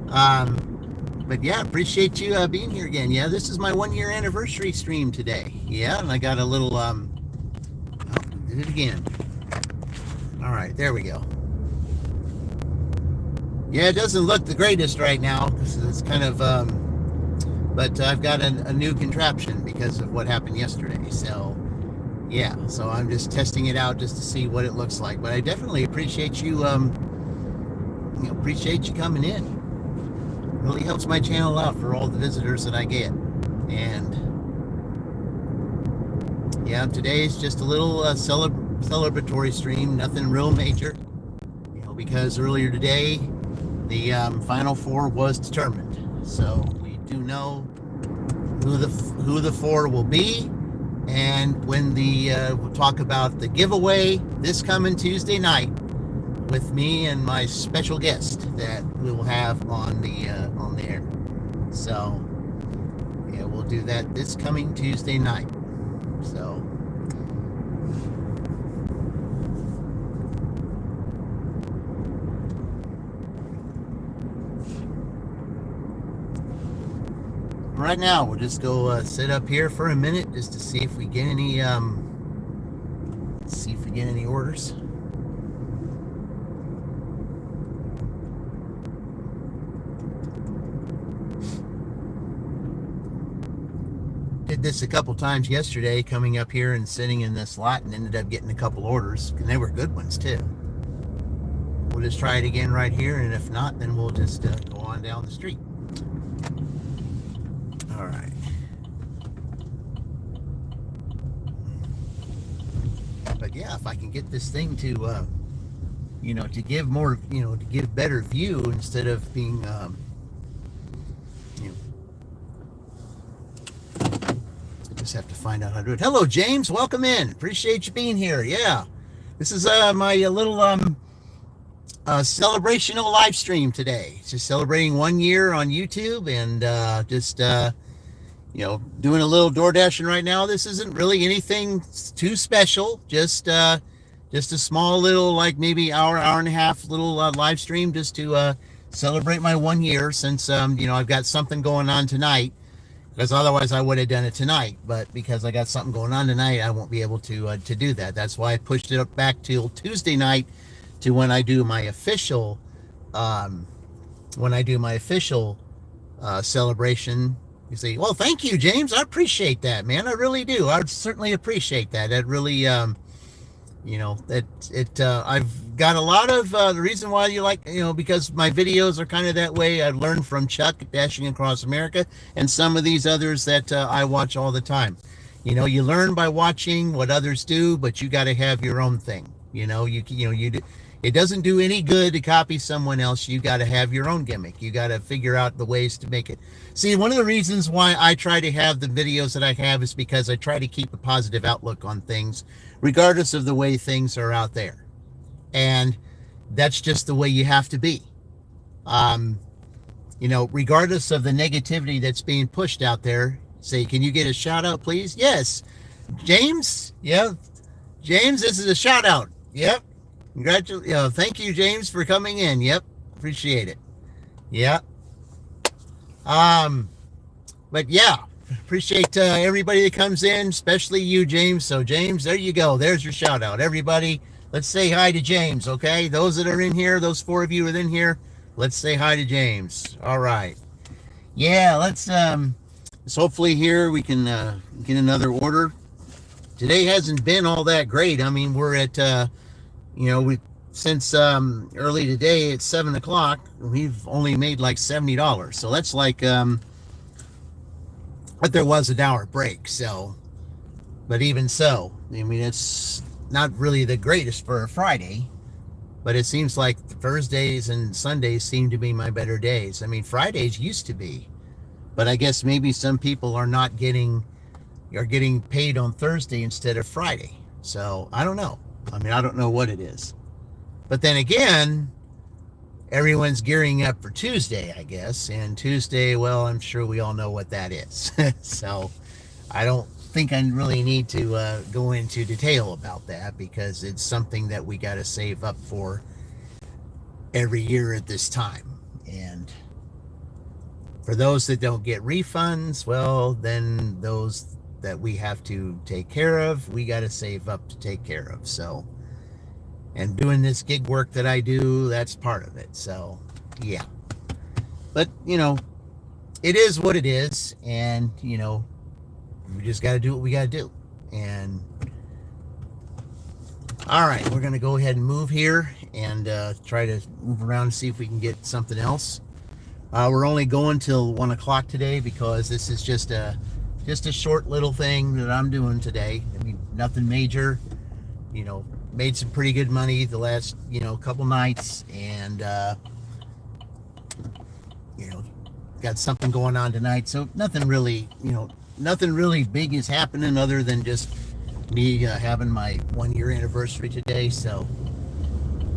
S1: But yeah, appreciate you being here again. Yeah, this is my 1 year anniversary stream today. Yeah, and I got a little did it again. All right, there we go. Yeah, it doesn't look the greatest right now. It's kind of but I've got a new contraption because of what happened yesterday. So yeah, so I'm just testing it out just to see what it looks like. But I definitely appreciate you, appreciate you coming in. It really helps my channel out for all the visitors that I get. And yeah, today's just a little celebratory stream, nothing real major. Because earlier today, the Final Four was determined. So we do know who the four will be. And when we'll talk about the giveaway this coming Tuesday night with me and my special guest that we will have on the air. So yeah, we'll do that this coming Tuesday night. So right now, we'll just go sit up here for a minute just to see if we get any orders. Did this a couple times yesterday, coming up here and sitting in this lot, and ended up getting a couple orders, and they were good ones too. We'll just try it again right here, and if not, then we'll just go on down the street. All right. But yeah, if I can get this thing to, to give more, to give better view instead of being, just have to find out how to do it. Hello, James. Welcome in. Appreciate you being here. Yeah. This is my little celebrational live stream today. It's just celebrating 1 year on YouTube, and just doing a little door dashing right now. This isn't really anything too special. Just a small little, like maybe hour and a half little live stream just to celebrate my 1 year, since I've got something going on tonight. Because otherwise I would have done it tonight, but because I got something going on tonight, I won't be able to do that. That's why I pushed it up back till Tuesday night, to when I do my official celebration. You say, well, thank you, James. I appreciate that, man. I really do. I certainly appreciate that. That really, I've got a lot of the reason why you like, because my videos are kind of that way. I learned from Chuck, Dashing Across America, and some of these others that I watch all the time. You learn by watching what others do, but you got to have your own thing. It doesn't do any good to copy someone else. You got to have your own gimmick. You got to figure out the ways to make it. See, one of the reasons why I try to have the videos that I have is because I try to keep a positive outlook on things, regardless of the way things are out there. And that's just the way you have to be. Regardless of the negativity that's being pushed out there, say, can you get a shout out, please? Yes. James? Yeah. James, this is a shout out. Yep. Congratulations. Thank you, James, for coming in. Yep. Appreciate it. Yeah. But yeah, appreciate everybody that comes in, especially you, James. So James, there you go. There's your shout out. Everybody, let's say hi to James. Okay. Those that are in here, those 4 of you are in here. Let's say hi to James. All right. Yeah. Let's hopefully here we can get another order. Today hasn't been all that great. I mean, we're at, since early today at 7 o'clock, we've only made like $70. So that's like, but there was an hour break. So, but even so, I mean, it's not really the greatest for a Friday, but it seems like Thursdays and Sundays seem to be my better days. I mean, Fridays used to be, but I guess maybe some people are getting paid on Thursday instead of Friday. So I don't know. I mean, I don't know what it is. But then again, everyone's gearing up for Tuesday, I guess. And Tuesday, well, I'm sure we all know what that is. So I don't think I really need to go into detail about that, because it's something that we got to save up for every year at this time. And for those that don't get refunds, well, then those that we have to take care of, we got to save up to take care of. So, and doing this gig work that I do, that's part of it. So yeah, but it is what it is. And we just got to do what we got to do. And all right, we're going to go ahead and move here and try to move around and see if we can get something else. We're only going till 1 o'clock today, because this is just a short little thing that I'm doing today. I mean, nothing major. Made some pretty good money the last couple nights, and got something going on tonight. So nothing really big is happening, other than just me having my 1 year anniversary today. So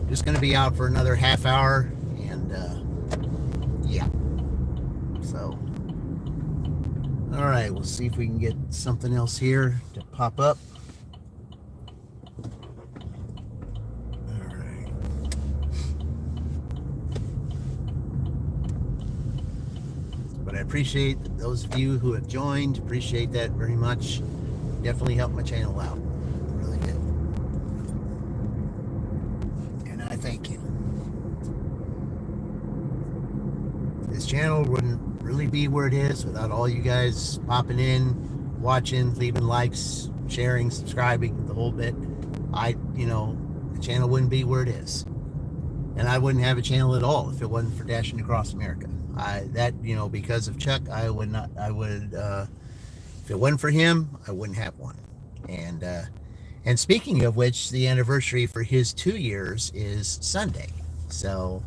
S1: just going to be out for another half hour, and yeah. So all right, we'll see if we can get something else here to pop up. All right. But I appreciate those of you who have joined. Appreciate that very much. Definitely helped my channel out. Really did. And I thank you. This channel wouldn't really be where it is without all you guys popping in, watching, leaving likes, sharing, subscribing, the whole bit. The channel wouldn't be where it is. And I wouldn't have a channel at all if it wasn't for Dashing Across America. Because of Chuck, if it wasn't for him, I wouldn't have one. And speaking of which, the anniversary for his 2 years is Sunday. So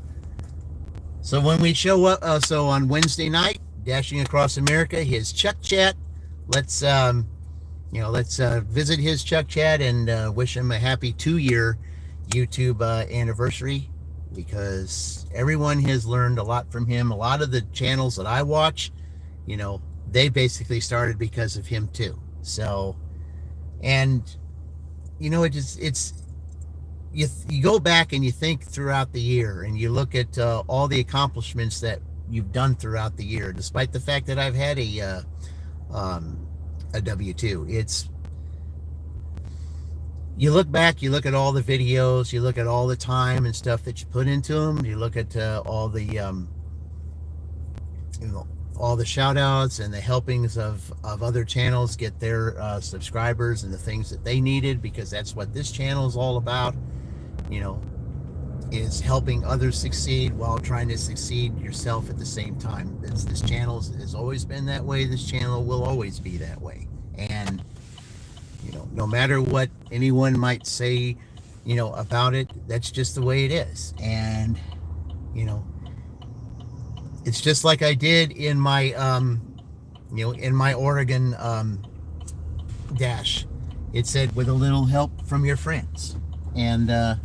S1: when we show up, so on Wednesday night, Dashing Across America, his Chuck Chat, let's visit his Chuck Chat and wish him a happy 2-year YouTube anniversary, because everyone has learned a lot from him. A lot of the channels that I watch, they basically started because of him too. So, and you go back and you think throughout the year and you look at all the accomplishments that you've done throughout the year, despite the fact that I've had a W2. You look back, you look at all the videos, you look at all the time and stuff that you put into them, you look at all the shout outs and the helpings of other channels get their subscribers and the things that they needed, because that's what this channel is all about, is helping others succeed while trying to succeed yourself at the same time. This channel has always been that way. This channel will always be that way. And no matter what anyone might say, about it, that's just the way it is. And, it's just like I did in my, in my Oregon dash. It said, with a little help from your friends. And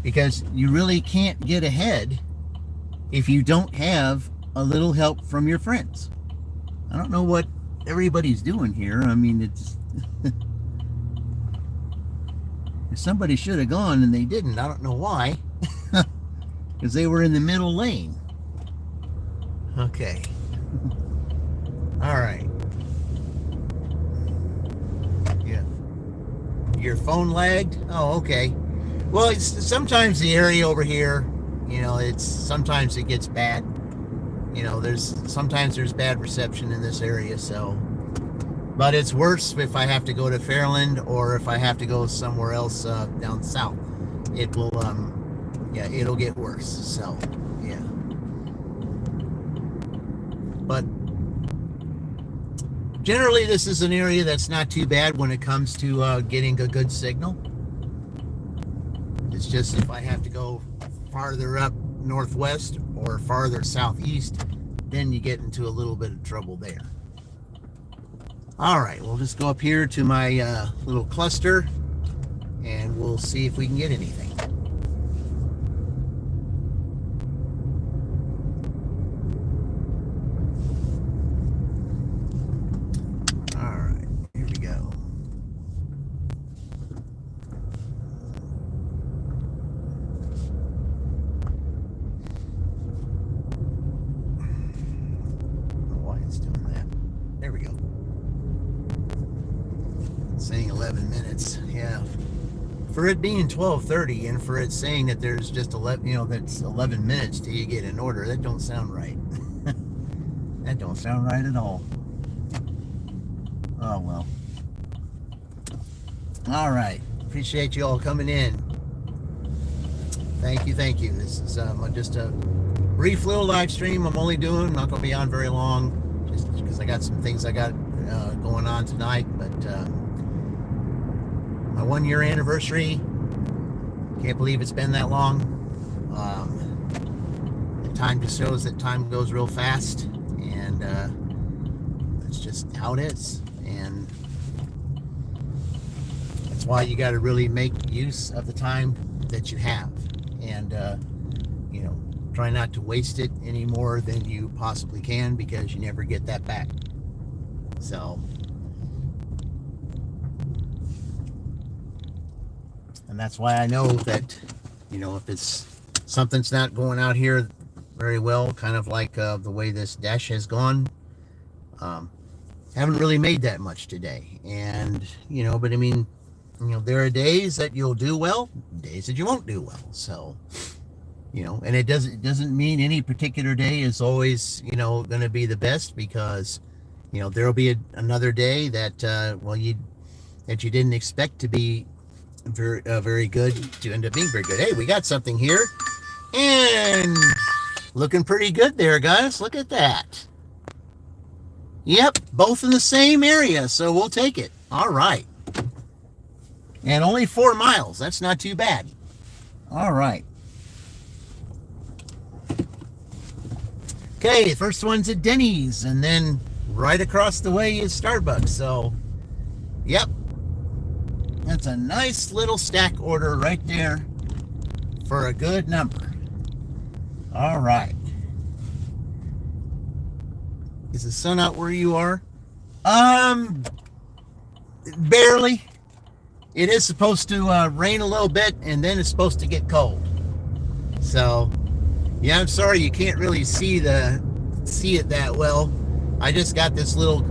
S1: because you really can't get ahead if you don't have a little help from your friends. I don't know what everybody's doing here. I mean, it's somebody should have gone and they didn't. I don't know why. Because they were in the middle lane. Okay. All right. Yeah. Your phone lagged? Oh, okay. Well, sometimes the area over here, sometimes it gets bad. Sometimes there's bad reception in this area, so. But it's worse if I have to go to Fairland or if I have to go somewhere else down south. It will, it'll get worse. So, yeah. But generally, this is an area that's not too bad when it comes to getting a good signal. It's just if I have to go farther up northwest or farther southeast, then you get into a little bit of trouble there. All right, we'll just go up here to my little cluster and we'll see if we can get anything. All right, here we go. I don't know why it's doing that. There we go. Saying 11 minutes. Yeah, for it being 12:30 and for it saying that there's just 11, that's 11 minutes till you get an order, that don't sound right. That don't sound right at all. Oh well. All right, appreciate you all coming in. Thank you. This is just a brief little live stream I'm only doing. I'm not going to be on very long, just because I got some things I got going on tonight. But my 1-year anniversary, can't believe it's been that long. The time just shows that time goes real fast, and that's just how it is. And that's why you got to really make use of the time that you have, and try not to waste it any more than you possibly can, because you never get that back. So, and that's why I know that, if it's something's not going out here very well, kind of like the way this dash has gone. Haven't really made that much today, and but I mean, there are days that you'll do well, days that you won't do well. So, and it doesn't mean any particular day is always going to be the best, because there'll be another day that that you didn't expect to be very good to end up being very good. Hey, we got something here, and looking pretty good there, guys. Look at that. Yep, both in the same area, so we'll take it. All right. And only 4 miles. That's not too bad. All right. Okay, first one's at Denny's, and then right across the way is Starbucks. So, yep. That's a nice little stack order right there for a good number. All right. Is the sun out where you are? Barely. It is supposed to rain a little bit, and then it's supposed to get cold. So, yeah, I'm sorry you can't really see it that well. I just got this little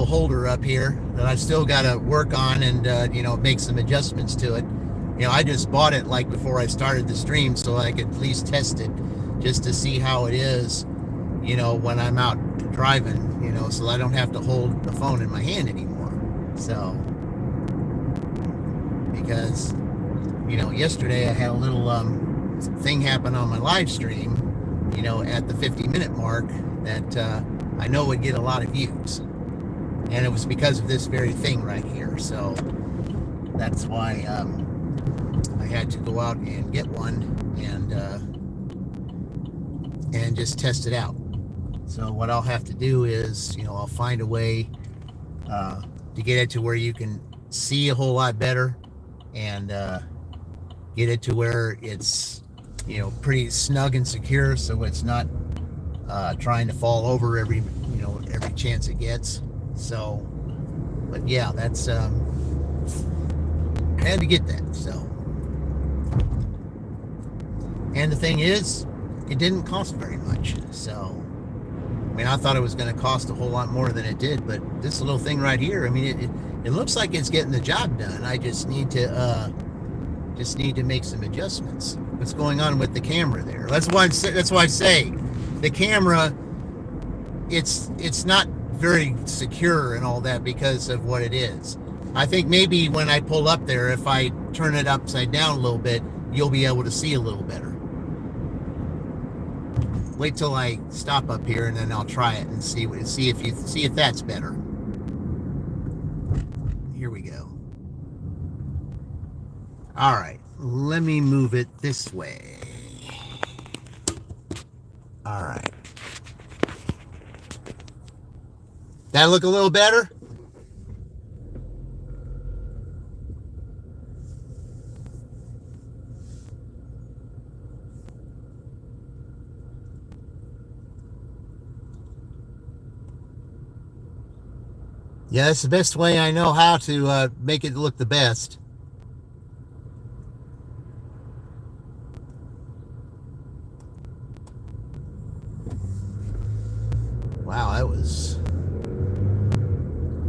S1: holder up here that I've still got to work on and make some adjustments to it. I just bought it like before I started the stream, so I could at least test it just to see how it is, when I'm out driving, so I don't have to hold the phone in my hand anymore. So, because, yesterday I had a little thing happen on my live stream, at the 50-minute mark that I know would get a lot of views. And it was because of this very thing right here. So that's why I had to go out and get one and just test it out. So what I'll have to do is, I'll find a way to get it to where you can see a whole lot better, and get it to where it's pretty snug and secure, so it's not trying to fall over every chance it gets. So, but yeah, that's I had to get that. So, and the thing is, it didn't cost very much. So, I mean, I thought it was going to cost a whole lot more than it did, but this little thing right here, I mean, it looks like it's getting the job done. I just need to make some adjustments. What's going on with the camera there? That's why I say the camera, it's not very secure and all that because of what it is. I think maybe when I pull up there, if I turn it upside down a little bit, you'll be able to see a little better. Wait till I stop up here, and then I'll try it and see if that's better. Here we go. All right, let me move it this way. All right. That look a little better? Yeah, that's the best way I know how to make it look the best. Wow, that was...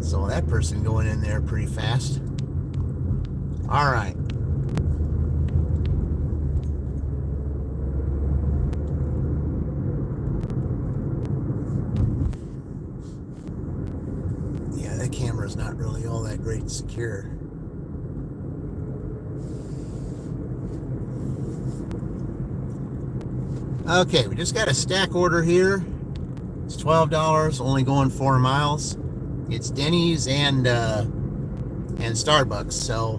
S1: saw that person going in there pretty fast. All right. Yeah, that camera's not really all that great and secure. Okay, we just got a stack order here. It's $12, only going 4 miles. It's Denny's and Starbucks, so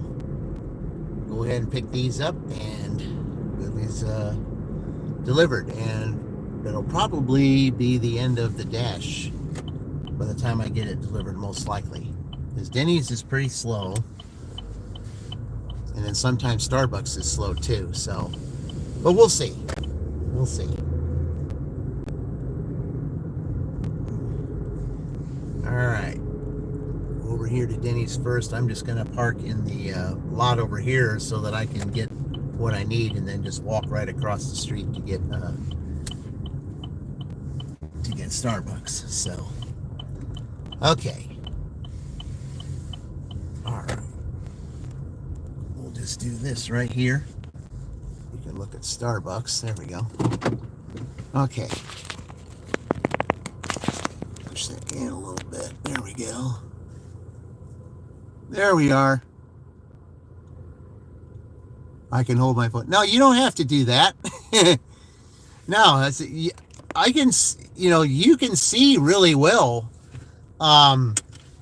S1: go ahead and pick these up and get these delivered, and it'll probably be the end of the dash by the time I get it delivered, most likely, because Denny's is pretty slow, and then sometimes Starbucks is slow too. So, but we'll see. We'll see. All right. Over here to Denny's first. I'm just going to park in the lot over here so that I can get what I need, and then just walk right across the street to get Starbucks. So, okay, all right, we'll just do this right here. You can look at Starbucks. There we go. Okay, push that in a little bit. There we go. There we are. I can hold my phone. No, you don't have to do that. No, I can, you can see really well.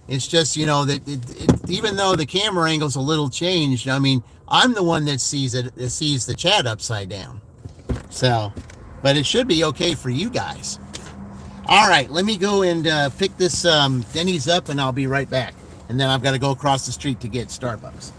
S1: It's just, that even though the camera angle's a little changed, I mean, I'm the one that sees the chat upside down. So, but it should be okay for you guys. All right, let me go and pick this Denny's up, and I'll be right back. And then I've got to go across the street to get Starbucks.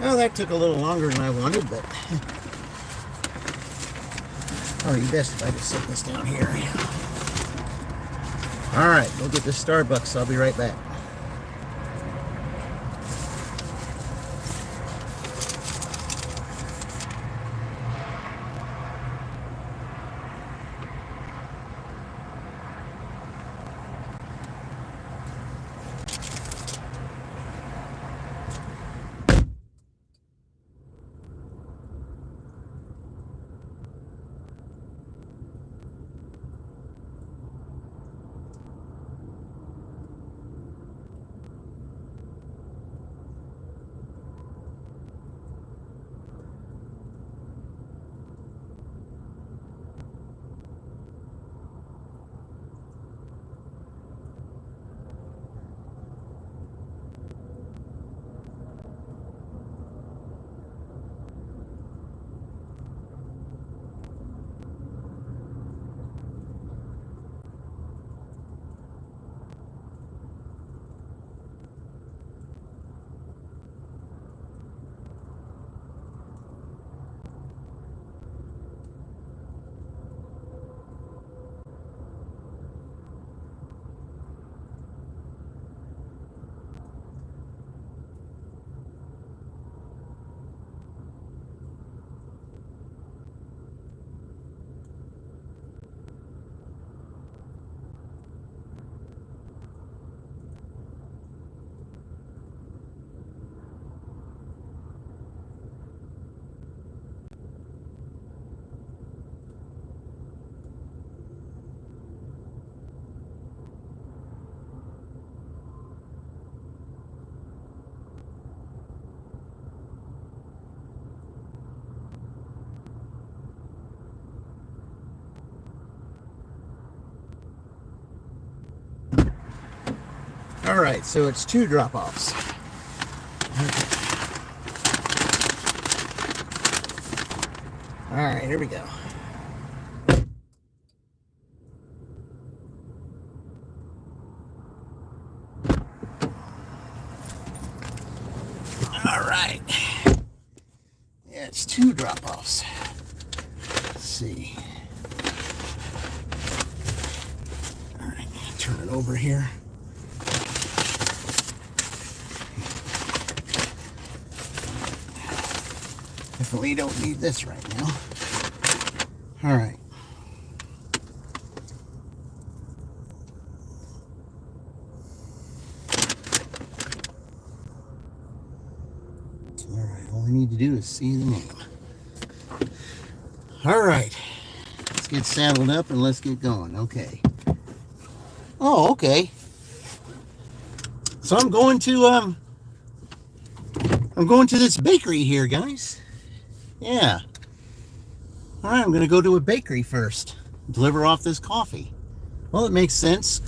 S1: Well, that took a little longer than I wanted, but probably best if I just set this down here. All right, we'll get to Starbucks. I'll be right back. All right, so it's 2 drop-offs. All right, here we go. All right. Yeah, it's 2 drop-offs. Let's see. All right, turn it over here. Definitely don't need this right now. All right. All right, all we need to do is see the name. All right, let's get saddled up and let's get going. Okay. Oh, okay. So I'm going to this bakery here, guys. Yeah. All right, I'm going to go to a bakery first. Deliver off this coffee. Well, it makes sense.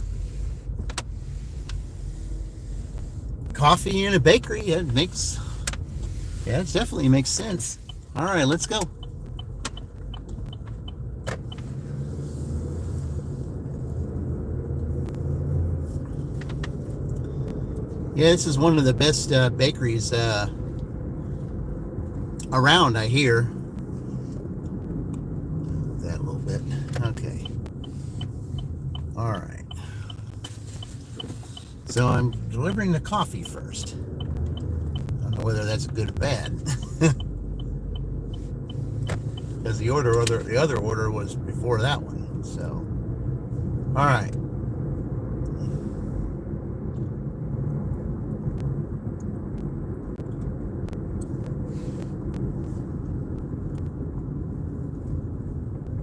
S1: Coffee in a bakery, it definitely makes sense. All right, let's go. Yeah, this is one of the best bakeries around, I hear. That a little bit. Okay. All right. So I'm delivering the coffee first. I don't know whether that's good or bad. Because the other order was before that one. So, all right.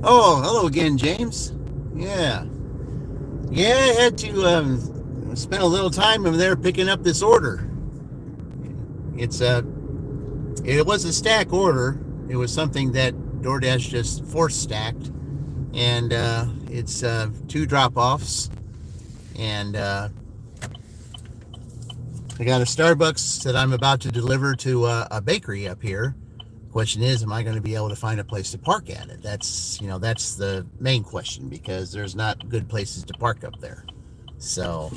S1: Oh, hello again, James. Yeah. Yeah, I had to spend a little time over there picking up this order. It was a stack order. It was something that DoorDash just force stacked. And it's 2 drop-offs. And I got a Starbucks that I'm about to deliver to a bakery up here. Question is, am I going to be able to find a place to park at it? That's the main question, because there's not good places to park up there. So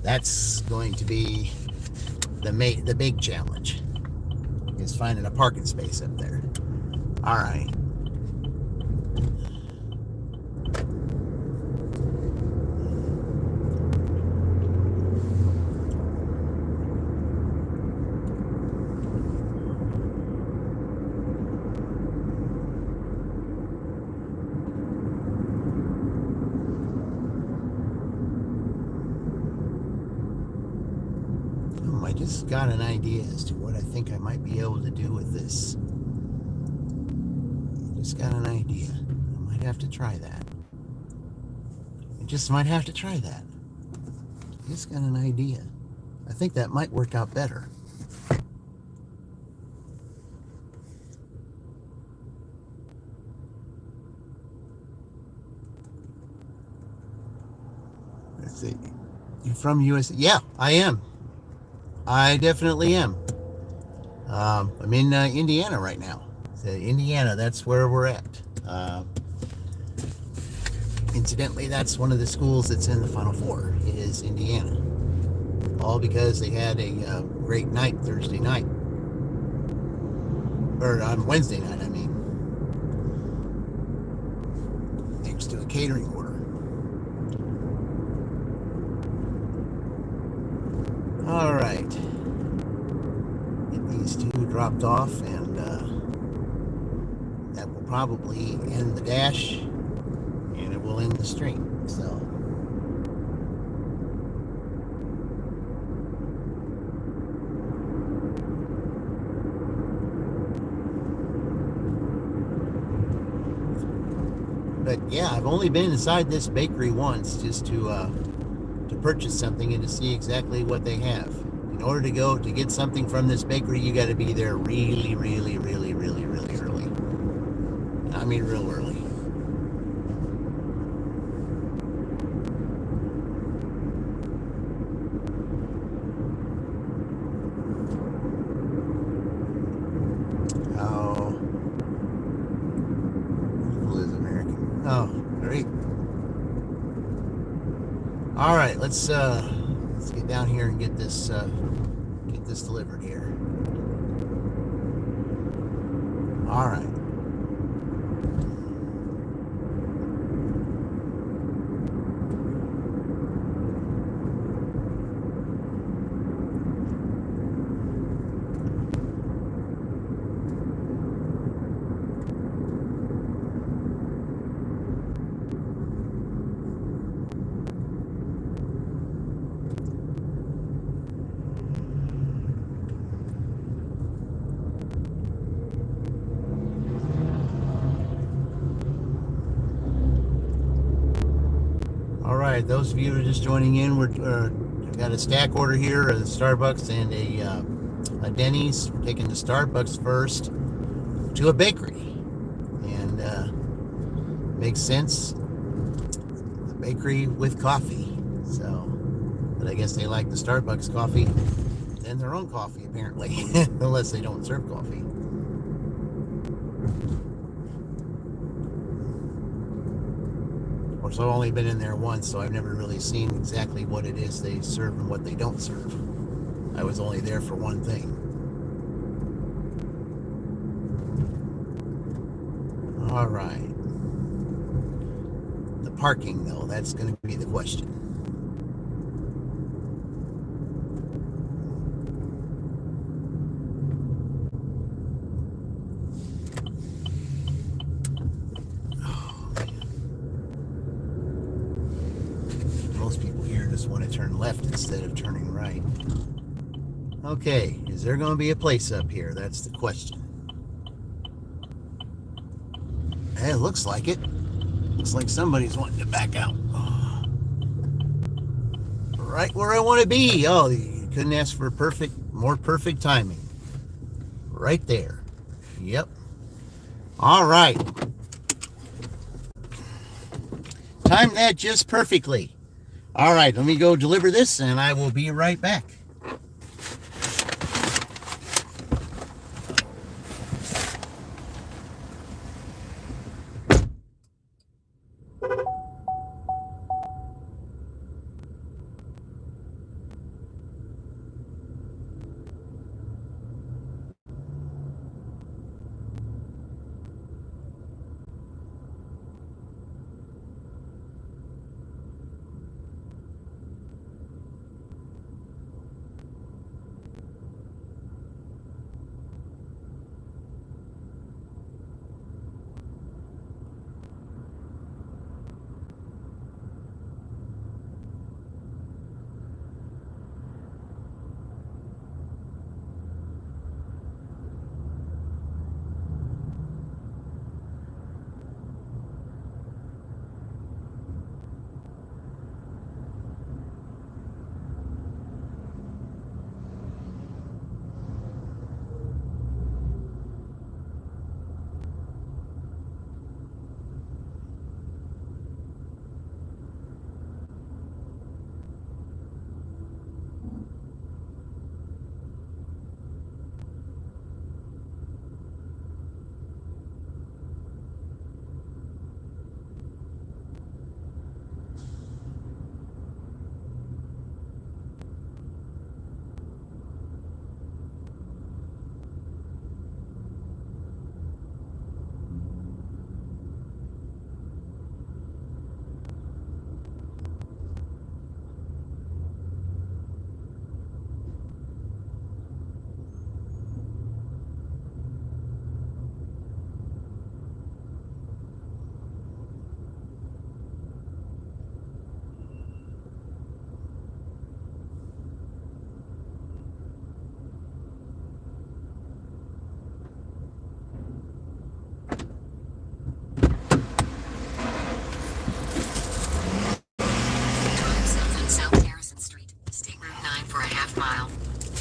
S1: that's going to be the big challenge. is finding a parking space up there. All right. I just got an idea as to what I think I might be able to do with this. Just got an idea. I might have to try that. I just might have to try that. Just got an idea. I think that might work out better. Let's see. You're from USA? Yeah, I am. I definitely am. I'm in Indiana right now. So Indiana, that's where we're at. Incidentally, that's one of the schools that's in the Final Four, is Indiana. All because they had a great night Thursday night. Or on Wednesday night, I mean. Thanks to a catering order. All right. Get these two dropped off, and that will probably end the dash, and it will end the stream. So, but yeah, I've only been inside this bakery once, just to purchase something and to see exactly what they have. In order to go to get something from this bakery, you got to be there really, really, really, really, really early. I mean, real early. How beautiful is American? Oh, great. All right, let's get down here and get this delivered here. All right. All right, those of you who are just joining in, we've got a stack order here, a Starbucks and a Denny's. We're taking the Starbucks first to a bakery, and makes sense. The bakery with coffee. So, but I guess they like the Starbucks coffee than their own coffee, apparently, unless they don't serve coffee. Of course, I've only been in there once, so I've never really seen exactly what it is they serve and what they don't serve. I was only there for one thing. All right. The parking, though, that's going to be the question. Most people here just want to turn left instead of turning right. Okay, is there going to be a place up here? That's the question. Hey, it looks like it. Looks like somebody's wanting to back out. Right where I want to be. Oh, you couldn't ask for more perfect timing. Right there. Yep. All right. Timed that just perfectly. All right, let me go deliver this, and I will be right back.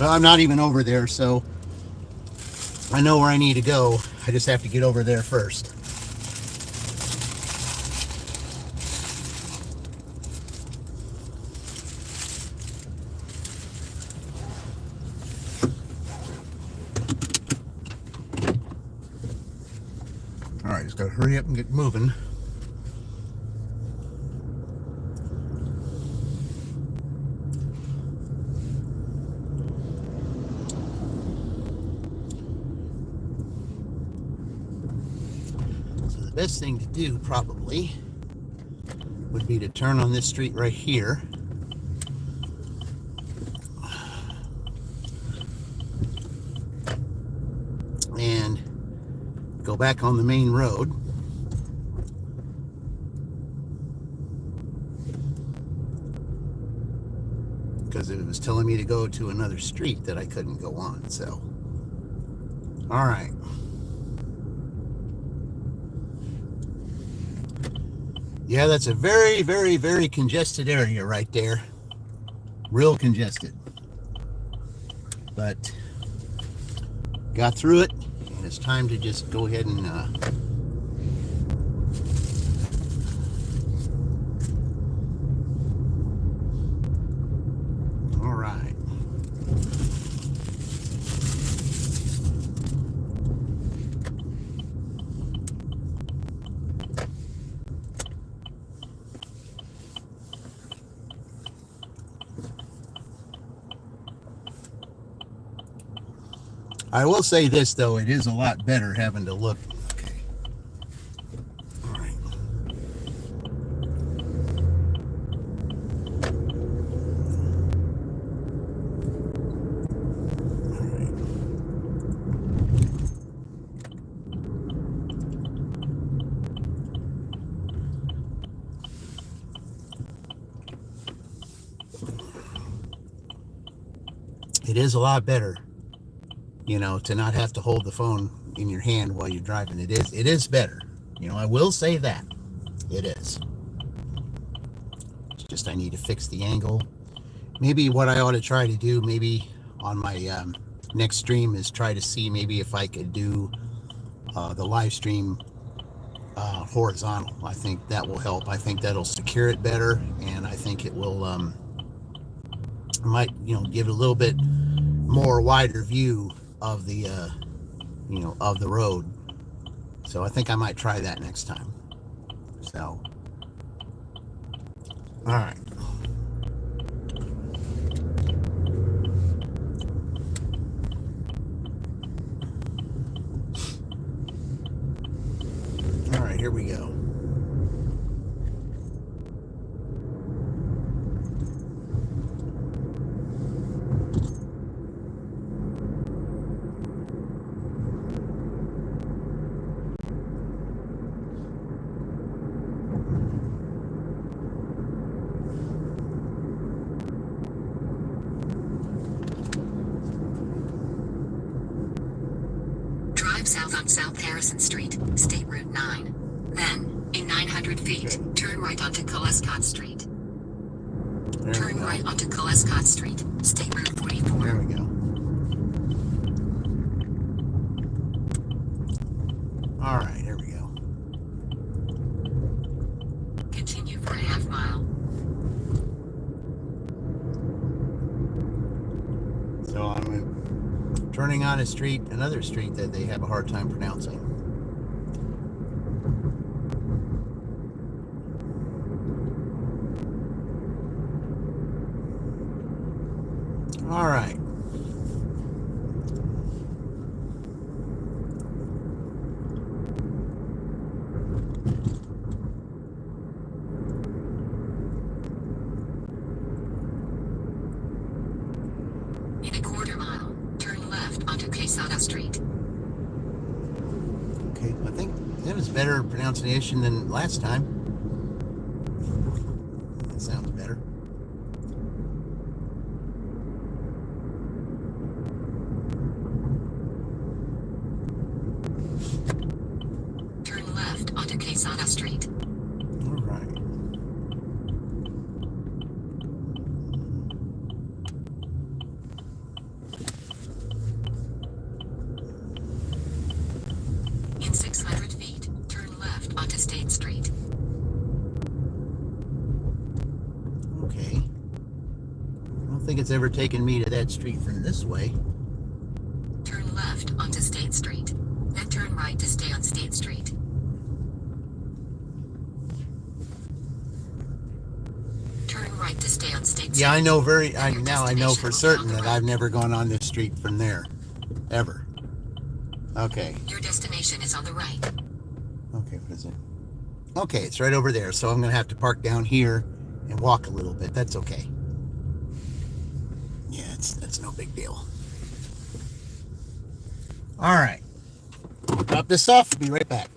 S1: Well, I'm not even over there, so I know where I need to go. I just have to get over there first. All right, just gotta hurry up and get moving. So the best thing to do probably would be to turn on this street right here. And go back on the main road. Because it was telling me to go to another street that I couldn't go on, so. All right. Yeah, that's a very, very, very congested area right there. Real congested. But got through it, and it's time to just go ahead and all right. I will say this, though, it is a lot better having to look. Okay. All right. All right. It is a lot better, you know, to not have to hold the phone in your hand while you're driving. It is better. You know, I will say that. It is. It's just I need to fix the angle. Maybe what I ought to try to do, maybe on my next stream, is try to see maybe if I could do the live stream horizontal. I think that will help. I think that'll secure it better, and I think it will might, you know, give it a little bit more wider view of the you know, of the road. So I think I might try that next time. So all right. All right, here we go.
S2: South on South Harrison Street, State Route 9. Then, in 900 feet, turn right onto Colescott Street. Turn right onto Colescott Street, State Route 44.
S1: There we go. All right, here we go.
S2: Continue for a half mile.
S1: So I'm turning on a street, another street that they have a hard time pronouncing. All right.
S2: In a quarter mile, turn left onto Quesada Street.
S1: Okay, I think that was better pronunciation than last time. That sounds better.
S2: Turn left onto Quesada Street.
S1: All right. Okay. I don't think it's ever taken me to that street from this way.
S2: Turn left onto State Street. Then turn right to stay on State Street. Turn right to stay on State Street.
S1: Yeah, I know
S2: Now
S1: I know for certain that I've never gone on this street from there. Ever. Okay.
S2: Your destination is on the right.
S1: Okay, what is it? Okay, it's right over there. So I'm going to have to park down here and walk a little bit. That's okay. Yeah, that's no big deal. All right. Drop this off. Be right back.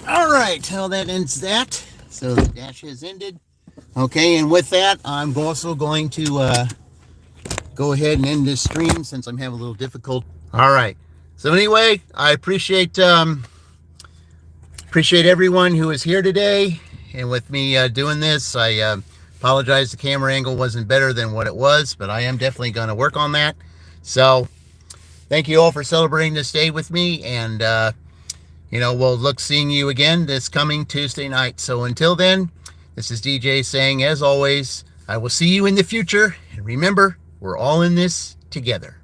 S1: All right, well, that ends that. So the dash has ended. Okay, and with that, I'm also going to go ahead and end this stream since I'm having a little difficult. All right. So anyway, I appreciate everyone who is here today and with me doing this. I apologize the camera angle wasn't better than what it was, but I am definitely going to work on that. So thank you all for celebrating this day with me, and we'll look seeing you again this coming Tuesday night. So until then, this is DJ saying, as always, I will see you in the future. And remember, we're all in this together.